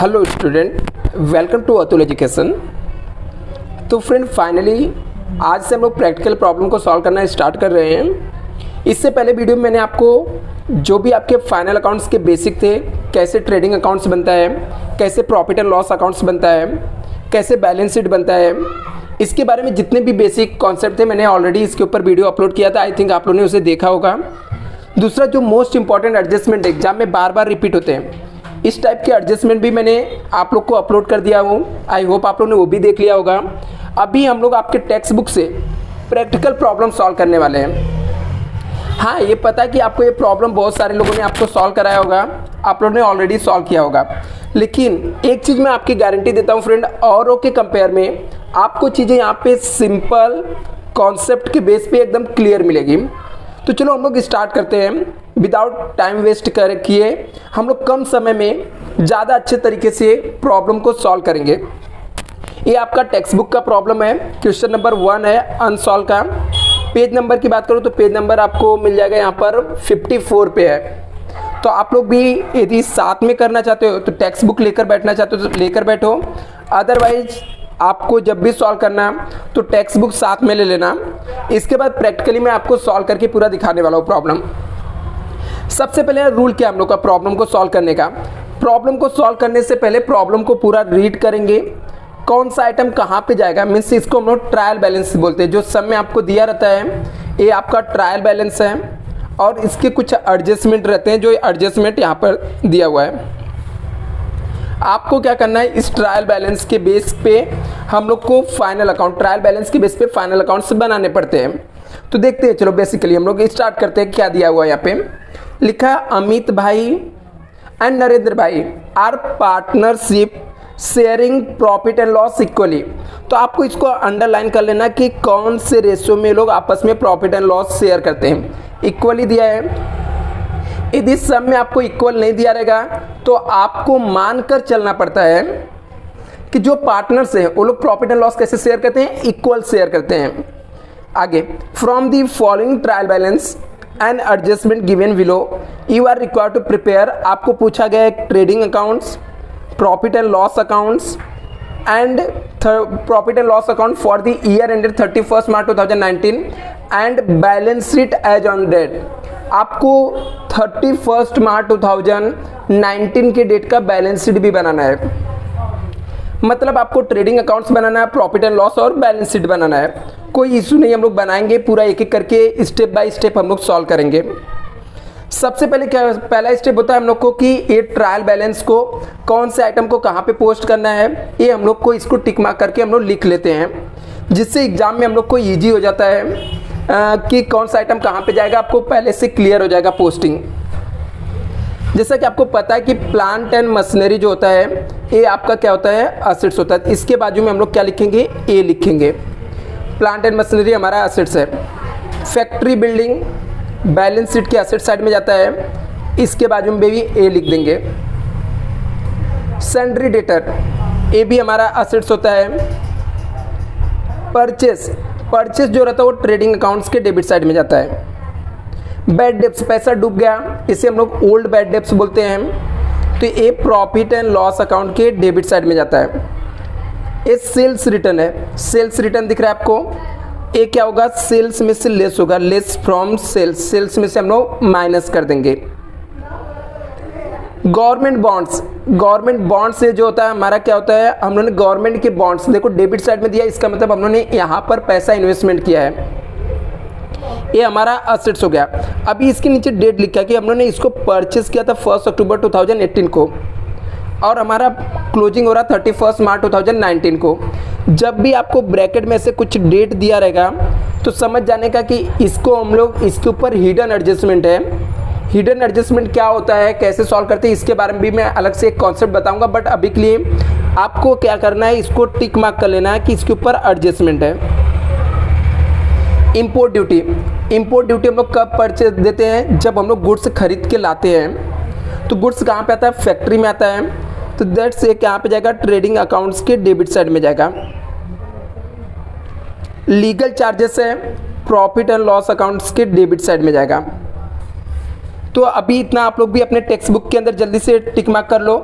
Hello student, welcome to Atul education. तो friend finally आज से हम लोग प्रैक्टिकल प्रॉब्लम को सॉल्व करना स्टार्ट कर रहे हैं। इससे पहले वीडियो में मैंने आपको जो भी आपके फाइनल अकाउंट्स के बेसिक थे, कैसे ट्रेडिंग अकाउंट्स बनता है, कैसे प्रॉफिट एंड लॉस अकाउंट्स बनता है, कैसे बैलेंस शीट बनता है, इसके बारे में जितने भी बेसिक कॉन्सेप्ट थे मैंने ऑलरेडी इसके ऊपर वीडियो अपलोड किया था। आई थिंक आप लोगों ने उसे देखा होगा। दूसरा जो मोस्ट इंपॉर्टेंट एडजस्टमेंट एग्जाम में बार बार रिपीट होते हैं, इस टाइप के एडजस्टमेंट भी मैंने आप लोग को अपलोड कर दिया हूँ। आई होप आप लोगों ने वो भी देख लिया होगा। अभी हम लोग आपके टेक्स्ट बुक से प्रैक्टिकल प्रॉब्लम सॉल्व करने वाले हैं। हाँ, ये पता है कि आपको ये प्रॉब्लम बहुत सारे लोगों ने आपको सॉल्व कराया होगा, आप लोगों ने ऑलरेडी सॉल्व किया होगा। लेकिन एक चीज़ मैं आपकी गारंटी देता हूँ फ्रेंड, औरों के कंपेयर में आपको चीज़ें यहाँ पे सिंपल कॉन्सेप्ट के बेस पे एकदम क्लियर मिलेगी। तो चलो हम लोग स्टार्ट करते हैं। विदाउट टाइम वेस्ट कर किए हम लोग कम समय में ज़्यादा अच्छे तरीके से प्रॉब्लम को सॉल्व करेंगे। ये आपका टेक्स्ट बुक का प्रॉब्लम है, क्वेश्चन नंबर 1 है अनसॉल्व का। पेज नंबर की बात करूँ तो पेज नंबर आपको मिल जाएगा यहाँ पर 54 पे है। तो आप लोग भी यदि साथ में करना चाहते हो तो टेक्स्ट बुक लेकर बैठना चाहते हो तो लेकर बैठो, अदरवाइज आपको जब भी सॉल्व करना तो टेक्स्ट बुक साथ में ले लेना। इसके बाद प्रैक्टिकली मैं आपको सॉल्व करके पूरा दिखाने वाला हूँ प्रॉब्लम। सबसे पहले रूल क्या हम लोग का प्रॉब्लम को सॉल्व करने का। प्रॉब्लम को सॉल्व करने से पहले प्रॉब्लम को पूरा रीड करेंगे, कौन सा आइटम कहाँ पे जाएगा, मीन्स इसको हम लोग ट्रायल बैलेंस बोलते हैं। जो सब में आपको दिया रहता है ये आपका ट्रायल बैलेंस है और इसके कुछ एडजस्टमेंट रहते हैं, जो एडजस्टमेंट यहाँ पर दिया हुआ है। आपको क्या करना है, इस ट्रायल बैलेंस के बेस पे हम लोग को फाइनल अकाउंट, ट्रायल बैलेंस के बेस पे फाइनल अकाउंट्स बनाने पड़ते हैं। तो देखते हैं, चलो बेसिकली हम लोग स्टार्ट करते हैं। क्या दिया हुआ है यहाँ पे, लिखा अमित भाई and Narendra bhai are partnership sharing profit and loss equally. तो आपको इसको अंडरलाइन कर लेना कि कौन से रेशियो में लोग आपस में प्रॉफिट एंड लॉस शेयर करते हैं। इक्वली दिया है। यदि सब में आपको इक्वल नहीं दिया रहेगा तो आपको मानकर चलना पड़ता है कि जो पार्टनर्स हैं वो लोग प्रॉफिट एंड लॉस कैसे शेयर करते हैं, इक्वल शेयर करते हैं। आगे, from the following trial balance and adjustment given below you are required to prepare. आपको पूछा गया है trading accounts, profit and loss accounts and profit and loss account for the year ended 31 March 2019 and balance sheet as on date. आपको 31 March 2019 के date का balance sheet भी बनाना है। मतलब आपको ट्रेडिंग अकाउंट्स बनाना है, प्रॉफिट एंड लॉस और balance sheet बनाना है। कोई इशू नहीं, हम लोग बनाएंगे पूरा एक एक करके, स्टेप बाय स्टेप हम लोग सॉल्व करेंगे। सबसे पहले क्या, पहला स्टेप होता है हम लोग को कि ये ट्रायल बैलेंस को कौन से आइटम को कहाँ पे पोस्ट करना है, ये हम लोग को इसको टिक मार्क करके हम लोग लिख लेते हैं, जिससे एग्जाम में हम लोग को ईजी हो जाता है कि कौन सा आइटम कहाँ पे जाएगा, आपको पहले से क्लियर हो जाएगा पोस्टिंग। जैसा कि आपको पता है कि प्लांट एंड मशीनरी जो होता है ये आपका क्या होता है, असेट्स होता है। इसके बाजू में हम लोग क्या लिखेंगे, ए लिखेंगे। प्लांट एंड मशीनरी हमारा असेट्स है। फैक्ट्री बिल्डिंग बैलेंस शीट के असेट साइड में जाता है, इसके बाजू में भी ए लिख देंगे। सन्ड्री डेटर ये भी हमारा असेट्स होता है। परचेस जो रहता है वो ट्रेडिंग अकाउंट्स के डेबिट साइड में जाता है। बैड डेब्ट्स, पैसा डूब गया, इसे हम लोग ओल्ड बैड डेब्ट्स बोलते हैं। तो ये प्रॉफिट एंड लॉस अकाउंट के डेबिट साइड में जाता है। ये सेल्स रिटर्न है, सेल्स रिटर्न दिख रहा है आपको। ये क्या होगा, सेल्स में से लेस होगा, लेस फ्रॉम सेल्स, सेल्स में से हम लोग माइनस कर देंगे। गवर्नमेंट बॉन्ड्स से जो होता है हमारा क्या होता है, हम लोगों ने गवर्नमेंट के बॉन्ड्स देखो डेबिट साइड में दिया, इसका मतलब हम लोगों ने यहाँ पर पैसा इन्वेस्टमेंट किया है, ये हमारा असेट्स हो गया। अभी इसके नीचे डेट लिखा कि हम लोगों ने इसको परचेस किया था 1 अक्टूबर 2018 को और हमारा क्लोजिंग हो रहा 31 मार्च 2019 को। जब भी आपको ब्रैकेट में से कुछ डेट दिया रहेगा तो समझ जाने का कि इसको हम लोग, इसके ऊपर हिडन एडजस्टमेंट है। हिडन एडजस्टमेंट क्या होता है, कैसे सॉल्व करते हैं, इसके बारे में भी मैं अलग से एक कॉन्सेप्ट बताऊंगा। बट अभी के लिए आपको क्या करना है, इसको टिक मार्क कर लेना है कि इसके ऊपर एडजस्टमेंट है। इंपोर्ट ड्यूटी हम लोग कब परचेज देते हैं, जब हम लोग गुड्स खरीद के लाते हैं। तो गुड्स कहाँ पे आता है, फैक्ट्री में आता है। तो दैट्स एक यहाँ पे जाएगा ट्रेडिंग अकाउंट्स के डेबिट साइड में जाएगा। लीगल चार्जेस है, प्रॉफिट एंड लॉस अकाउंट्स के डेबिट साइड में जाएगा। तो अभी इतना आप लोग भी अपने टेक्स्ट बुक के अंदर जल्दी से टिक मार्क कर लो।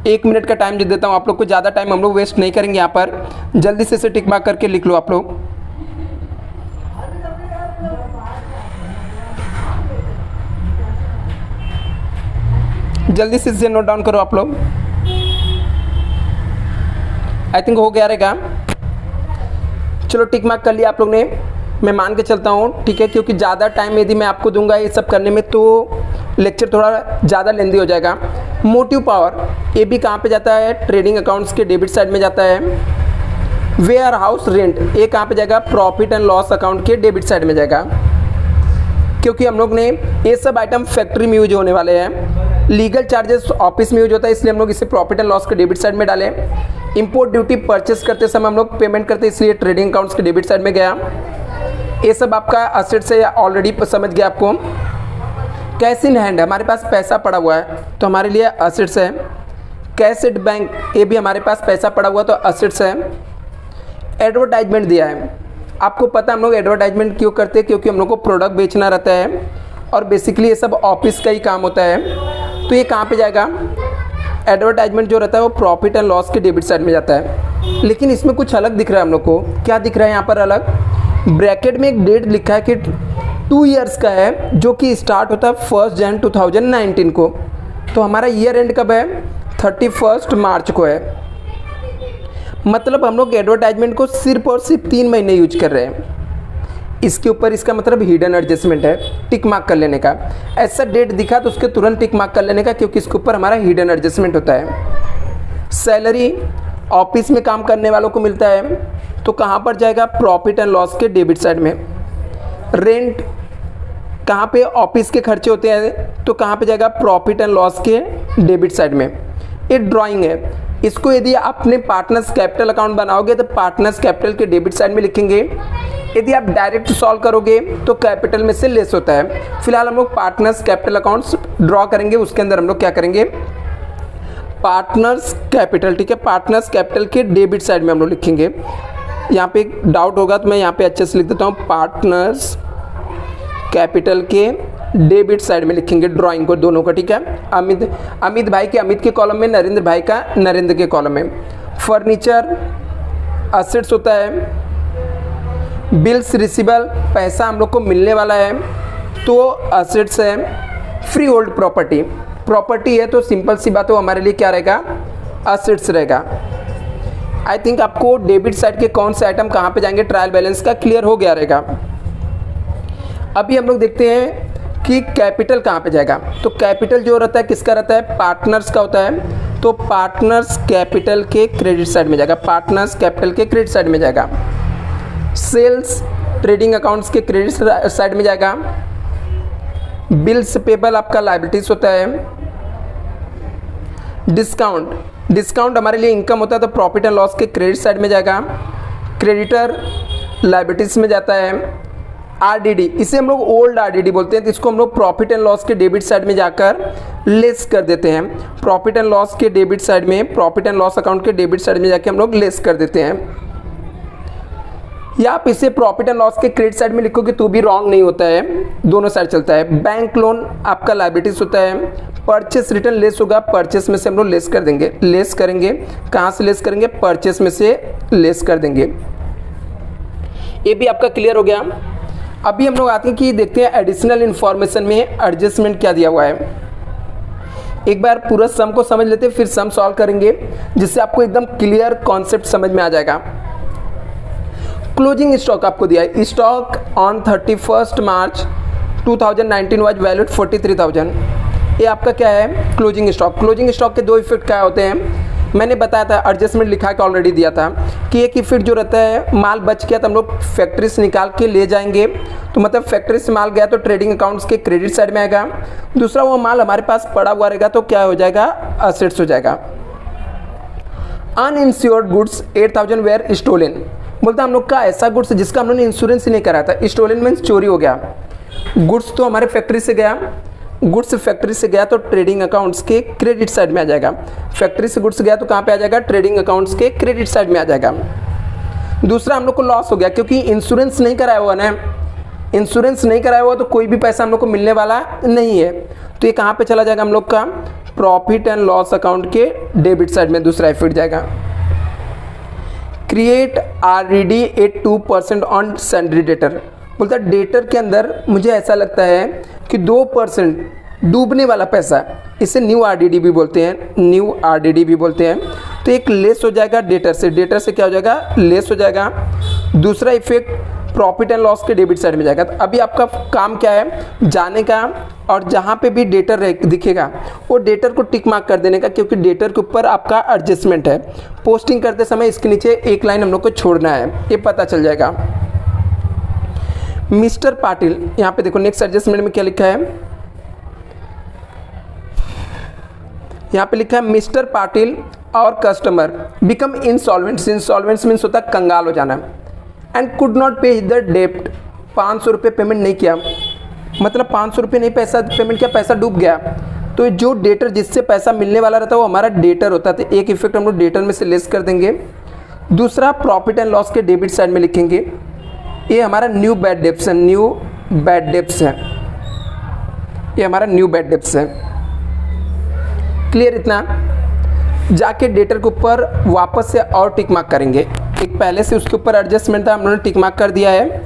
1 मिनट का टाइम दे देता हूँ आप लोग को, ज़्यादा टाइम हम लोग वेस्ट नहीं करेंगे यहाँ पर। जल्दी से इसे टिक मार्क करके लिख लो आप लोग। जल्दी से इसे नोट डाउन करो आप लोग। आई थिंक हो गया रहेगा। चलो टिक मार्क कर लिया आप लोग ने, मैं मान के चलता हूँ, ठीक है, क्योंकि ज़्यादा टाइम यदि मैं आपको दूंगा ये सब करने में तो लेक्चर थोड़ा ज़्यादा लेंदी हो जाएगा। मोटिव पावर ये भी कहाँ पे जाता है, ट्रेडिंग अकाउंट्स के डेबिट साइड में जाता है। वेयर हाउस रेंट ये कहाँ पे जाएगा, प्रॉफिट एंड लॉस अकाउंट के डेबिट साइड में जाएगा, क्योंकि हम लोग ने ये सब आइटम फैक्ट्री में यूज होने वाले हैं। लीगल चार्जेस ऑफिस में यूज होता है, इसलिए हम लोग इसे प्रॉफिट एंड लॉस के डेबिट साइड में डालें। इंपोर्ट ड्यूटी परचेस करते समय हम लोग पेमेंट करते हैं, इसलिए ट्रेडिंग अकाउंट्स के डेबिट साइड में गया। ये सब आपका असेट से ऑलरेडी समझ गया आपको। कैश इन हैंड हमारे पास पैसा पड़ा हुआ है तो हमारे लिए असेट्स है। कैश एट बैंक ये भी हमारे पास पैसा पड़ा हुआ तो असेट्स है। एडवर्टाइजमेंट दिया है, आपको पता हम लोग एडवर्टाइजमेंट क्यों करते हैं, क्योंकि हम लोग को प्रोडक्ट बेचना रहता है और बेसिकली ये सब ऑफिस का ही काम होता है। तो ये कहाँ पे जाएगा, एडवर्टाइजमेंट जो रहता है वो प्रॉफिट एंड लॉस के डेबिट साइड में जाता है। लेकिन इसमें कुछ अलग दिख रहा है हम लोग को। क्या दिख रहा है यहाँ पर अलग, ब्रैकेट में एक डेट लिखा है कि 2 ईयर्स का है, जो कि स्टार्ट होता है 1 जनवरी 2019 को। तो हमारा ईयर एंड कब है, 31 मार्च को है। मतलब हम लोग एडवर्टाइजमेंट को सिर्फ और सिर्फ 3 महीने यूज कर रहे हैं। इसके ऊपर इसका मतलब हिडन एडजस्टमेंट है, टिक मार्क कर लेने का। ऐसा डेट दिखा तो उसके तुरंत टिक मार्क कर लेने का, क्योंकि इसके ऊपर हमारा हिडन एडजस्टमेंट होता है। सैलरी ऑफिस में काम करने वालों को मिलता है तो कहाँ पर जाएगा, प्रॉफिट एंड लॉस के डेबिट साइड में। रेंट कहाँ पे, ऑफिस के खर्चे होते हैं तो कहाँ पे जाएगा, प्रॉफिट एंड लॉस के डेबिट साइड में। ये ड्राइंग है, इसको यदि आपने पार्टनर्स कैपिटल अकाउंट बनाओगे तो पार्टनर्स कैपिटल के डेबिट साइड में लिखेंगे। यदि आप डायरेक्ट सॉल्व करोगे तो कैपिटल में से लेस होता है। फिलहाल हम लोग पार्टनर्स कैपिटल अकाउंट्स ड्रॉ करेंगे, उसके अंदर हम लोग क्या करेंगे, पार्टनर्स कैपिटल, ठीक है, पार्टनर्स कैपिटल के डेबिट साइड में हम लोग लिखेंगे। यहाँ पे एक डाउट होगा तो मैं यहाँ पे अच्छे से लिख देता हूँ, पार्टनर्स कैपिटल के डेबिट साइड में लिखेंगे ड्राइंग को दोनों का, ठीक है। अमित भाई के अमित के कॉलम में, नरेंद्र भाई का नरेंद्र के कॉलम में। फर्नीचर असेट्स होता है। बिल्स रिसीवेबल पैसा हम लोग को मिलने वाला है तो असेट्स है। फ्री होल्ड प्रॉपर्टी, प्रॉपर्टी है तो सिंपल सी बात हो हमारे लिए क्या रहेगा, असेट्स रहेगा। आई थिंक आपको डेबिट साइड के कौन से आइटम कहाँ पे जाएंगे ट्रायल बैलेंस का क्लियर हो गया रहेगा। अभी हम लोग देखते हैं कि कैपिटल कहाँ पे जाएगा। तो कैपिटल जो रहता है किसका रहता है, पार्टनर्स का होता है। तो पार्टनर्स कैपिटल के क्रेडिट साइड में जाएगा, पार्टनर्स कैपिटल के क्रेडिट साइड में जाएगा। सेल्स ट्रेडिंग अकाउंट्स के क्रेडिट साइड में जाएगा। बिल्स पेबल आपका लायबिलिटीज होता है। डिस्काउंट हमारे लिए इनकम होता है तो प्रॉफिट एंड लॉस के क्रेडिट साइड में जाएगा। क्रेडिटर लायबिलिटीज में जाता है। आरडीडी इसे हम लोग ओल्ड आरडीडी बोलते हैं, तो इसको हम लोग प्रॉफिट एंड लॉस के डेबिट साइड में जाकर लेस कर देते हैं। प्रॉफिट एंड लॉस के डेबिट साइड में, प्रॉफिट एंड लॉस अकाउंट के डेबिट साइड में जाके हम लोग लेस कर देते हैं। या आप इसे प्रॉफिट एंड लॉस के क्रेडिट साइड में लिखोगे तो भी रॉन्ग नहीं होता है, दोनों साइड चलता है। बैंक लोन आपका लायबिलिटीज होता है। परचेस रिटर्न लेस होगा, परचेस में से हम लोग लेस कर देंगे, लेस करेंगे। कहाँ से लेस करेंगे, परचेस में से लेस कर देंगे। ये भी आपका क्लियर हो गया। अभी हम लोग आते हैं कि देखते हैं एडिशनल इन्फॉर्मेशन में एडजस्टमेंट क्या दिया हुआ है। एक बार पूरा सम को समझ लेते हैं, फिर सम सॉल्व करेंगे, जिससे आपको एकदम क्लियर कॉन्सेप्ट समझ में आ जाएगा। क्लोजिंग स्टॉक आपको दिया है, stock on 31 March 2019 was valued 43,000। ये आपका क्या है, क्लोजिंग स्टॉक। क्लोजिंग स्टॉक के दो इफेक्ट क्या होते हैं, मैंने बताया था, एडजस्टमेंट लिखा के ऑलरेडी दिया था कि एक इफेक्ट जो रहता है, माल बच गया तो हम लोग फैक्ट्री से निकाल के ले जाएंगे, तो मतलब फैक्ट्री से माल गया तो ट्रेडिंग अकाउंट्स के क्रेडिट साइड में आएगा। दूसरा, वो माल हमारे पास पड़ा हुआ रहेगा तो क्या हो जाएगा, असेट्स हो जाएगा। अनइंश्योर्ड गुड्स 8,000 वेयर स्टोलन, बोलता हम लोग का ऐसा गुड्स जिसका हम लोगों ने इंश्योरेंस ही नहीं कराया था। स्टोलन मीन्स चोरी हो गया। गुड्स तो हमारे फैक्ट्री से गया, गुड्स फैक्ट्री से गया तो ट्रेडिंग अकाउंट्स के क्रेडिट साइड में आ जाएगा। फैक्ट्री से गुड्स गया तो कहाँ पे आ जाएगा, ट्रेडिंग अकाउंट्स के क्रेडिट साइड में आ जाएगा। दूसरा, हम लोग को लॉस हो गया क्योंकि इंश्योरेंस नहीं कराया हुआ ना, इंश्योरेंस नहीं कराया हुआ तो कोई भी पैसा हम लोग को मिलने वाला नहीं है, तो ये कहाँ पे चला जाएगा हम लोग का प्रॉफिट एंड लॉस अकाउंट के डेबिट साइड में दूसरा इफेक्ट जाएगा। Create RDD at 2% on salary debtor. बोलता है डेटर के अंदर मुझे ऐसा लगता है कि 2% डूबने वाला पैसा, इसे न्यू RDD भी बोलते हैं, न्यू RDD भी बोलते हैं। तो एक लेस हो जाएगा डेटर से क्या हो जाएगा, लेस हो जाएगा। दूसरा इफेक्ट प्रॉफिट एंड लॉस के डेबिट साइड में जाएगा। तो अभी आपका काम क्या है, जाने का और जहाँ पे भी डेटर दिखेगा वो डेटर को टिक मार्क कर देने का, क्योंकि डेटर के ऊपर आपका एडजस्टमेंट है। पोस्टिंग करते समय इसके नीचे एक लाइन हम लोग को छोड़ना है, ये पता चल जाएगा। मिस्टर पाटिल, यहाँ पे देखो नेक्स्ट एडजस्टमेंट में क्या लिखा है, यहाँ पे लिखा है मिस्टर पाटिल और कस्टमर बिकम इंसॉल्वेंट्स। इंसॉल्वेंट्स मीन्स होता है कंगाल हो जाना। And could not pay the डेप्ट, 500 रुपये पेमेंट नहीं किया, मतलब 500 रुपये नहीं पैसा पेमेंट किया, पैसा डूब गया। तो जो डेटर जिससे पैसा मिलने वाला रहता है वो हमारा डेटर होता है। तो एक इफेक्ट हम लोग डेटर में से लेस कर देंगे। दूसरा प्रॉफिट एंड लॉस के डेबिट साइड में लिखेंगे, ये हमारा न्यू बैड डेब्ट्स है, न्यू बैड डेब्ट्स है, ये हमारा न्यू बैड डेब्ट्स है। क्लियर इतना? जाके डेटर के ऊपर वापस से और टिक मार्क करेंगे। एक पहले से उसके ऊपर एडजस्टमेंट था, हम लोगों ने टिक मार्क कर दिया है।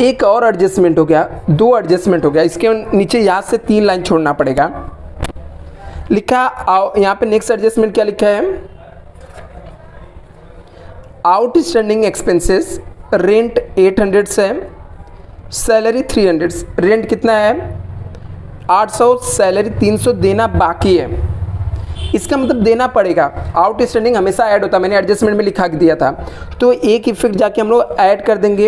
एक और एडजस्टमेंट हो गया, 2 एडजस्टमेंट हो गया। इसके नीचे यहाँ से 3 लाइन छोड़ना पड़ेगा। लिखा यहाँ पे नेक्स्ट एडजस्टमेंट क्या लिखा है, आउटस्टैंडिंग एक्सपेंसेस रेंट 800 से सैलरी 300। रेंट कितना है 800, सैलरी 300 देना बाकी है। इसका मतलब देना पड़ेगा। आउटस्टैंडिंग हमेशा ऐड होता है, मैंने एडजस्टमेंट में लिखा दिया था। तो एक इफेक्ट जाके हम लोग ऐड कर देंगे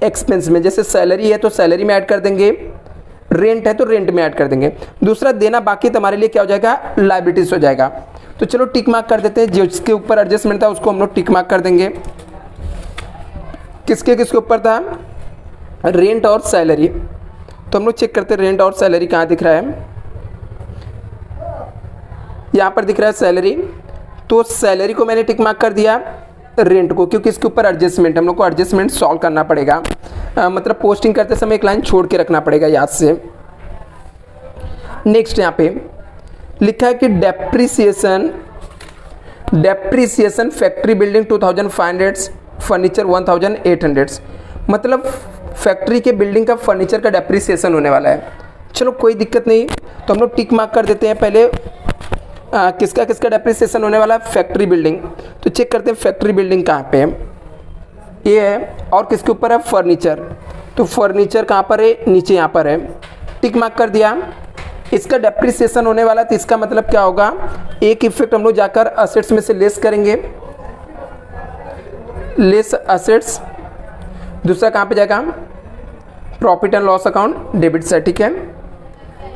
एक्सपेंस में, जैसे सैलरी है तो सैलरी में ऐड कर देंगे, रेंट है तो रेंट में ऐड कर देंगे। दूसरा देना बाकी तुम्हारे लिए क्या हो जाएगा, लायबिलिटीज हो जाएगा। तो चलो टिक मार्क कर देते हैं, जिसके ऊपर एडजस्टमेंट था उसको हम लोग टिक मार्क कर देंगे। किसके ऊपर था, रेंट और सैलरी। तो हम लोग चेक करते हैं रेंट और सैलरी कहाँ दिख रहा है, यहाँ पर दिख रहा है सैलरी। तो सैलरी को मैंने टिक मार्क कर दिया, रेंट को, क्योंकि इसके ऊपर एडजस्टमेंट, हम लोग को एडजस्टमेंट सॉल्व करना पड़ेगा। मतलब पोस्टिंग करते समय एक लाइन छोड़ के रखना पड़ेगा याद से। नेक्स्ट यहाँ पे लिखा है कि डेप्रीसिएशन फैक्ट्री बिल्डिंग 2500, फर्नीचर 1800। मतलब फैक्ट्री के बिल्डिंग का फर्नीचर का डेप्रीसिएशन होने वाला है। चलो कोई दिक्कत नहीं, तो हम लोग टिक मार्क कर देते हैं पहले। किसका डेप्रीसिएशन होने वाला है, फैक्ट्री बिल्डिंग। तो चेक करते हैं फैक्ट्री बिल्डिंग कहाँ पे है, ये है। और किसके ऊपर है, फर्नीचर। तो फर्नीचर कहाँ पर है, नीचे यहाँ पर है, टिक मार्क कर दिया। इसका डेप्रीसिएशन होने वाला, तो इसका मतलब क्या होगा, एक इफेक्ट हम लोग जाकर असेट्स में से लेस करेंगे, लेस असेट्स। दूसरा कहाँ पे जाएगा, profit and loss account debit side. ठीक है,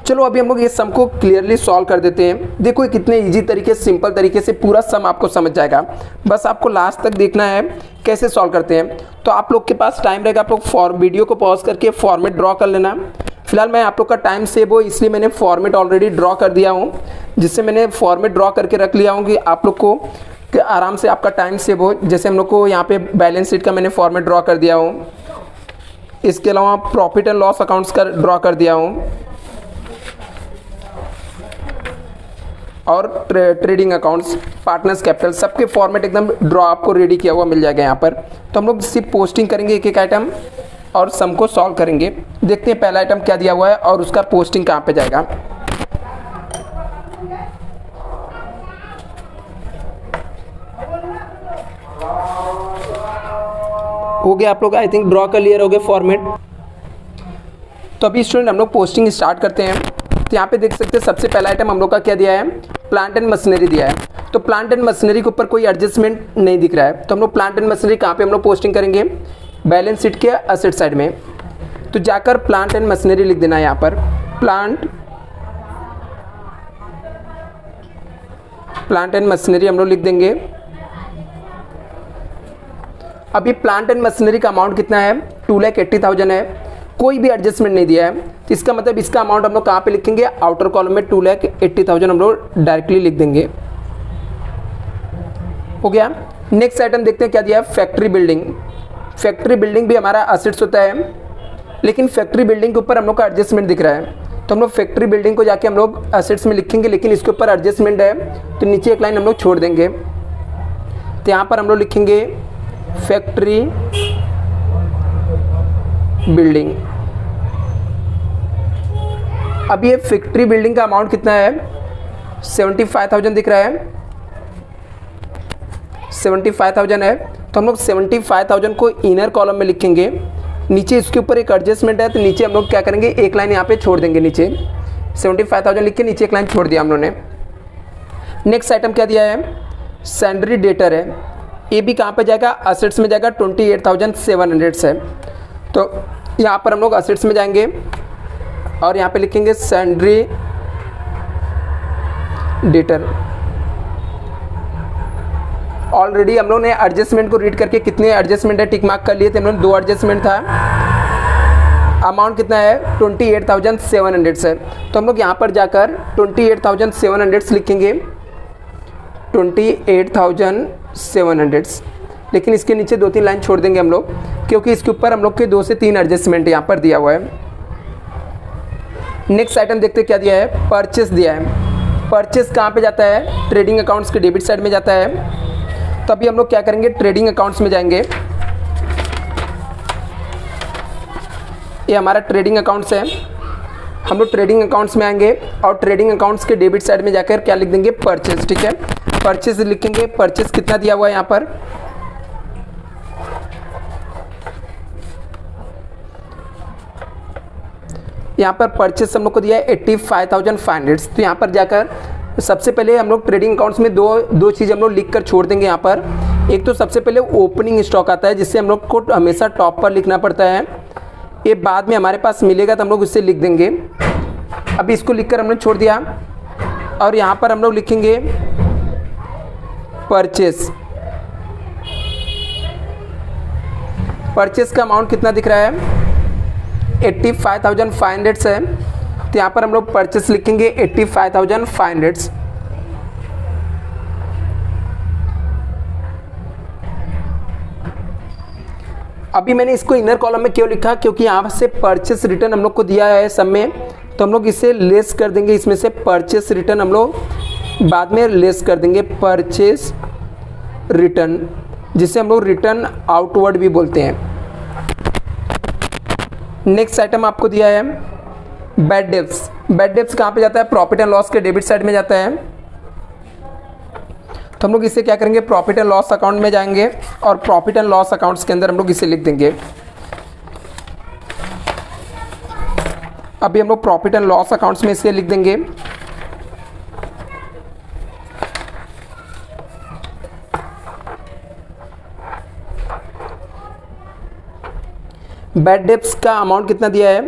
चलो अभी हम लोग ये सम को क्लियरली सॉल्व कर देते हैं। देखो ये कितने इजी तरीके, सिंपल तरीके से पूरा सम आपको समझ जाएगा। बस आपको लास्ट तक देखना है कैसे सॉल्व करते हैं। तो आप लोग के पास टाइम रहेगा, आप लोग वीडियो को पॉज करके फॉर्मेट ड्रॉ कर लेना। फिलहाल मैं आप लोग का टाइम सेव हो इसलिए मैंने फॉर्मेट ऑलरेडी ड्रॉ कर दिया हूँ, जिससे मैंने फॉर्मेट ड्रॉ करके रख लिया हूँ कि आप लोग को कि आराम से आपका टाइम सेव हो। जैसे हम लोग को यहाँ पे बैलेंस शीट का मैंने फॉर्मेट ड्रॉ कर दिया हूँ, इसके अलावा प्रॉफिट एंड लॉस अकाउंट्स का ड्रॉ कर दिया हूँ, और ट्रेडिंग अकाउंट्स, पार्टनर्स कैपिटल, सबके फॉर्मेट एकदम ड्रॉ आपको रेडी किया हुआ मिल जाएगा यहाँ पर। तो हम लोग सिर्फ पोस्टिंग करेंगे एक एक आइटम और सम को सॉल्व करेंगे। देखते हैं पहला आइटम क्या दिया हुआ है और उसका पोस्टिंग कहाँ पे जाएगा। हो गया, आप लोग आई थिंक ड्रॉ कर लिया रहोगे फॉर्मेट। तो अभी स्टूडेंट हम लोग पोस्टिंग स्टार्ट करते हैं। तो यहाँ पे देख सकते हैं सबसे पहला आइटम हम लोग का क्या दिया है, प्लांट एंड मशीनरी दिया है। तो प्लांट एंड मशीनरी के ऊपर कोई एडजस्टमेंट नहीं दिख रहा है, तो हम लोग प्लांट एंड मशीनरी कहाँ पे हम लोग पोस्टिंग करेंगे, बैलेंस शीट के असेट साइड में। तो जाकर प्लांट एंड मशीनरी लिख देना है यहाँ पर, प्लांट एंड मशीनरी हम लोग लिख देंगे। अभी प्लांट एंड मशीनरी का अमाउंट कितना है, 2,80,000 है, कोई भी एडजस्टमेंट नहीं दिया है। तो इसका मतलब इसका अमाउंट हम लोग कहाँ पे लिखेंगे, आउटर कॉलम में 2,80,000 हम लोग डायरेक्टली लिख देंगे। हो गया। नेक्स्ट आइटम देखते हैं क्या दिया है, फैक्ट्री बिल्डिंग। फैक्ट्री बिल्डिंग भी हमारा असेट्स होता है, लेकिन फैक्ट्री बिल्डिंग के ऊपर हम लोग का एडजस्टमेंट दिख रहा है। तो हम लोग फैक्ट्री बिल्डिंग को जाके हम लोग असेट्स में लिखेंगे, लेकिन इसके ऊपर एडजस्टमेंट है तो नीचे एक लाइन हम लोग छोड़ देंगे। तो यहाँ पर हम लोग लिखेंगे फैक्ट्री बिल्डिंग। अब ये फैक्ट्री बिल्डिंग का अमाउंट कितना है, 75,000 दिख रहा है, 75,000 है। तो हम लोग 75,000 को इनर कॉलम में लिखेंगे, नीचे इसके ऊपर एक एडजस्टमेंट है तो नीचे हम लोग क्या करेंगे, एक लाइन यहाँ पे छोड़ देंगे। नीचे 75,000 लिख के नीचे एक लाइन छोड़ दिया हम लोगों ने। नेक्स्ट आइटम क्या दिया है, सैंडरी डेटर है, ये भी कहाँ पे जाएगा, असेट्स में जाएगा, 28,700 है। तो यहाँ पर हम लोग असेट्स में जाएंगे और यहाँ पे लिखेंगे सैंडरी डेटर। ऑलरेडी हम लोग ने एडजस्टमेंट को रीड करके कितने एडजस्टमेंट है टिक मार्क कर लिए थे हम लोग, 2 एडजस्टमेंट था। अमाउंट कितना है, 28,700 है। तो हम लोग यहाँ पर जाकर 28,700 लिखेंगे, 28,700, लेकिन इसके नीचे 2-3 लाइन छोड़ देंगे हम लोग, क्योंकि इसके ऊपर हम लोग के 2 से 3 एडजस्टमेंट यहाँ पर दिया हुआ है। नेक्स्ट आइटम देखते हैं क्या दिया है, परचेस दिया है। परचेस कहाँ पे जाता है, ट्रेडिंग अकाउंट्स के डेबिट साइड में जाता है। तो अभी हम लोग क्या करेंगे, ट्रेडिंग अकाउंट्स में जाएंगे। ये हमारा ट्रेडिंग अकाउंट्स है, हम लोग ट्रेडिंग अकाउंट्स में आएंगे और ट्रेडिंग अकाउंट्स के डेबिट साइड में जाकर क्या लिख देंगे, परचेस। ठीक है, परचेस लिखेंगे। परचेस कितना दिया हुआ है यहाँ पर, यहाँ पर परचेस हम लोग को दिया है 85,500। तो यहाँ पर जाकर सबसे पहले हम लोग ट्रेडिंग अकाउंट्स में दो चीज़ हम लोग लिख कर छोड़ देंगे यहाँ पर। एक तो सबसे पहले ओपनिंग स्टॉक आता है, जिससे हम लोग को हमेशा टॉप पर लिखना पड़ता है, ये बाद में हमारे पास मिलेगा तो हम लोग इससे लिख देंगे। अभी इसको लिखकर हमने छोड़ दिया और यहाँ पर हम लोग लिखेंगे परचेस। परचेस का अमाउंट कितना दिख रहा है, 85,500 है। तो यहाँ पर हम लोग परचेस लिखेंगे 85,500। अभी मैंने इसको इनर कॉलम में क्यों लिखा, क्योंकि यहाँ से परचेस रिटर्न हम लोग को दिया है सब में, तो हम लोग इसे लेस कर देंगे। इसमें से परचेस रिटर्न हम लोग बाद में लेस कर देंगे, परचेस रिटर्न, जिसे हम लोग रिटर्न आउटवर्ड भी बोलते हैं। नेक्स्ट आइटम आपको दिया है बैड डेब्ट्स। बैड डेब्ट्स कहाँ पे जाता है, प्रॉफिट एंड लॉस के डेबिट साइड में जाता है। तो हम लोग इसे क्या करेंगे, प्रॉफिट एंड लॉस अकाउंट में जाएंगे और प्रॉफिट एंड लॉस अकाउंट्स के अंदर हम लोग इसे लिख देंगे। अभी हम लोग प्रॉफिट एंड लॉस अकाउंट्स में इसे लिख देंगे बैड डेब्ट्स का अमाउंट कितना दिया है,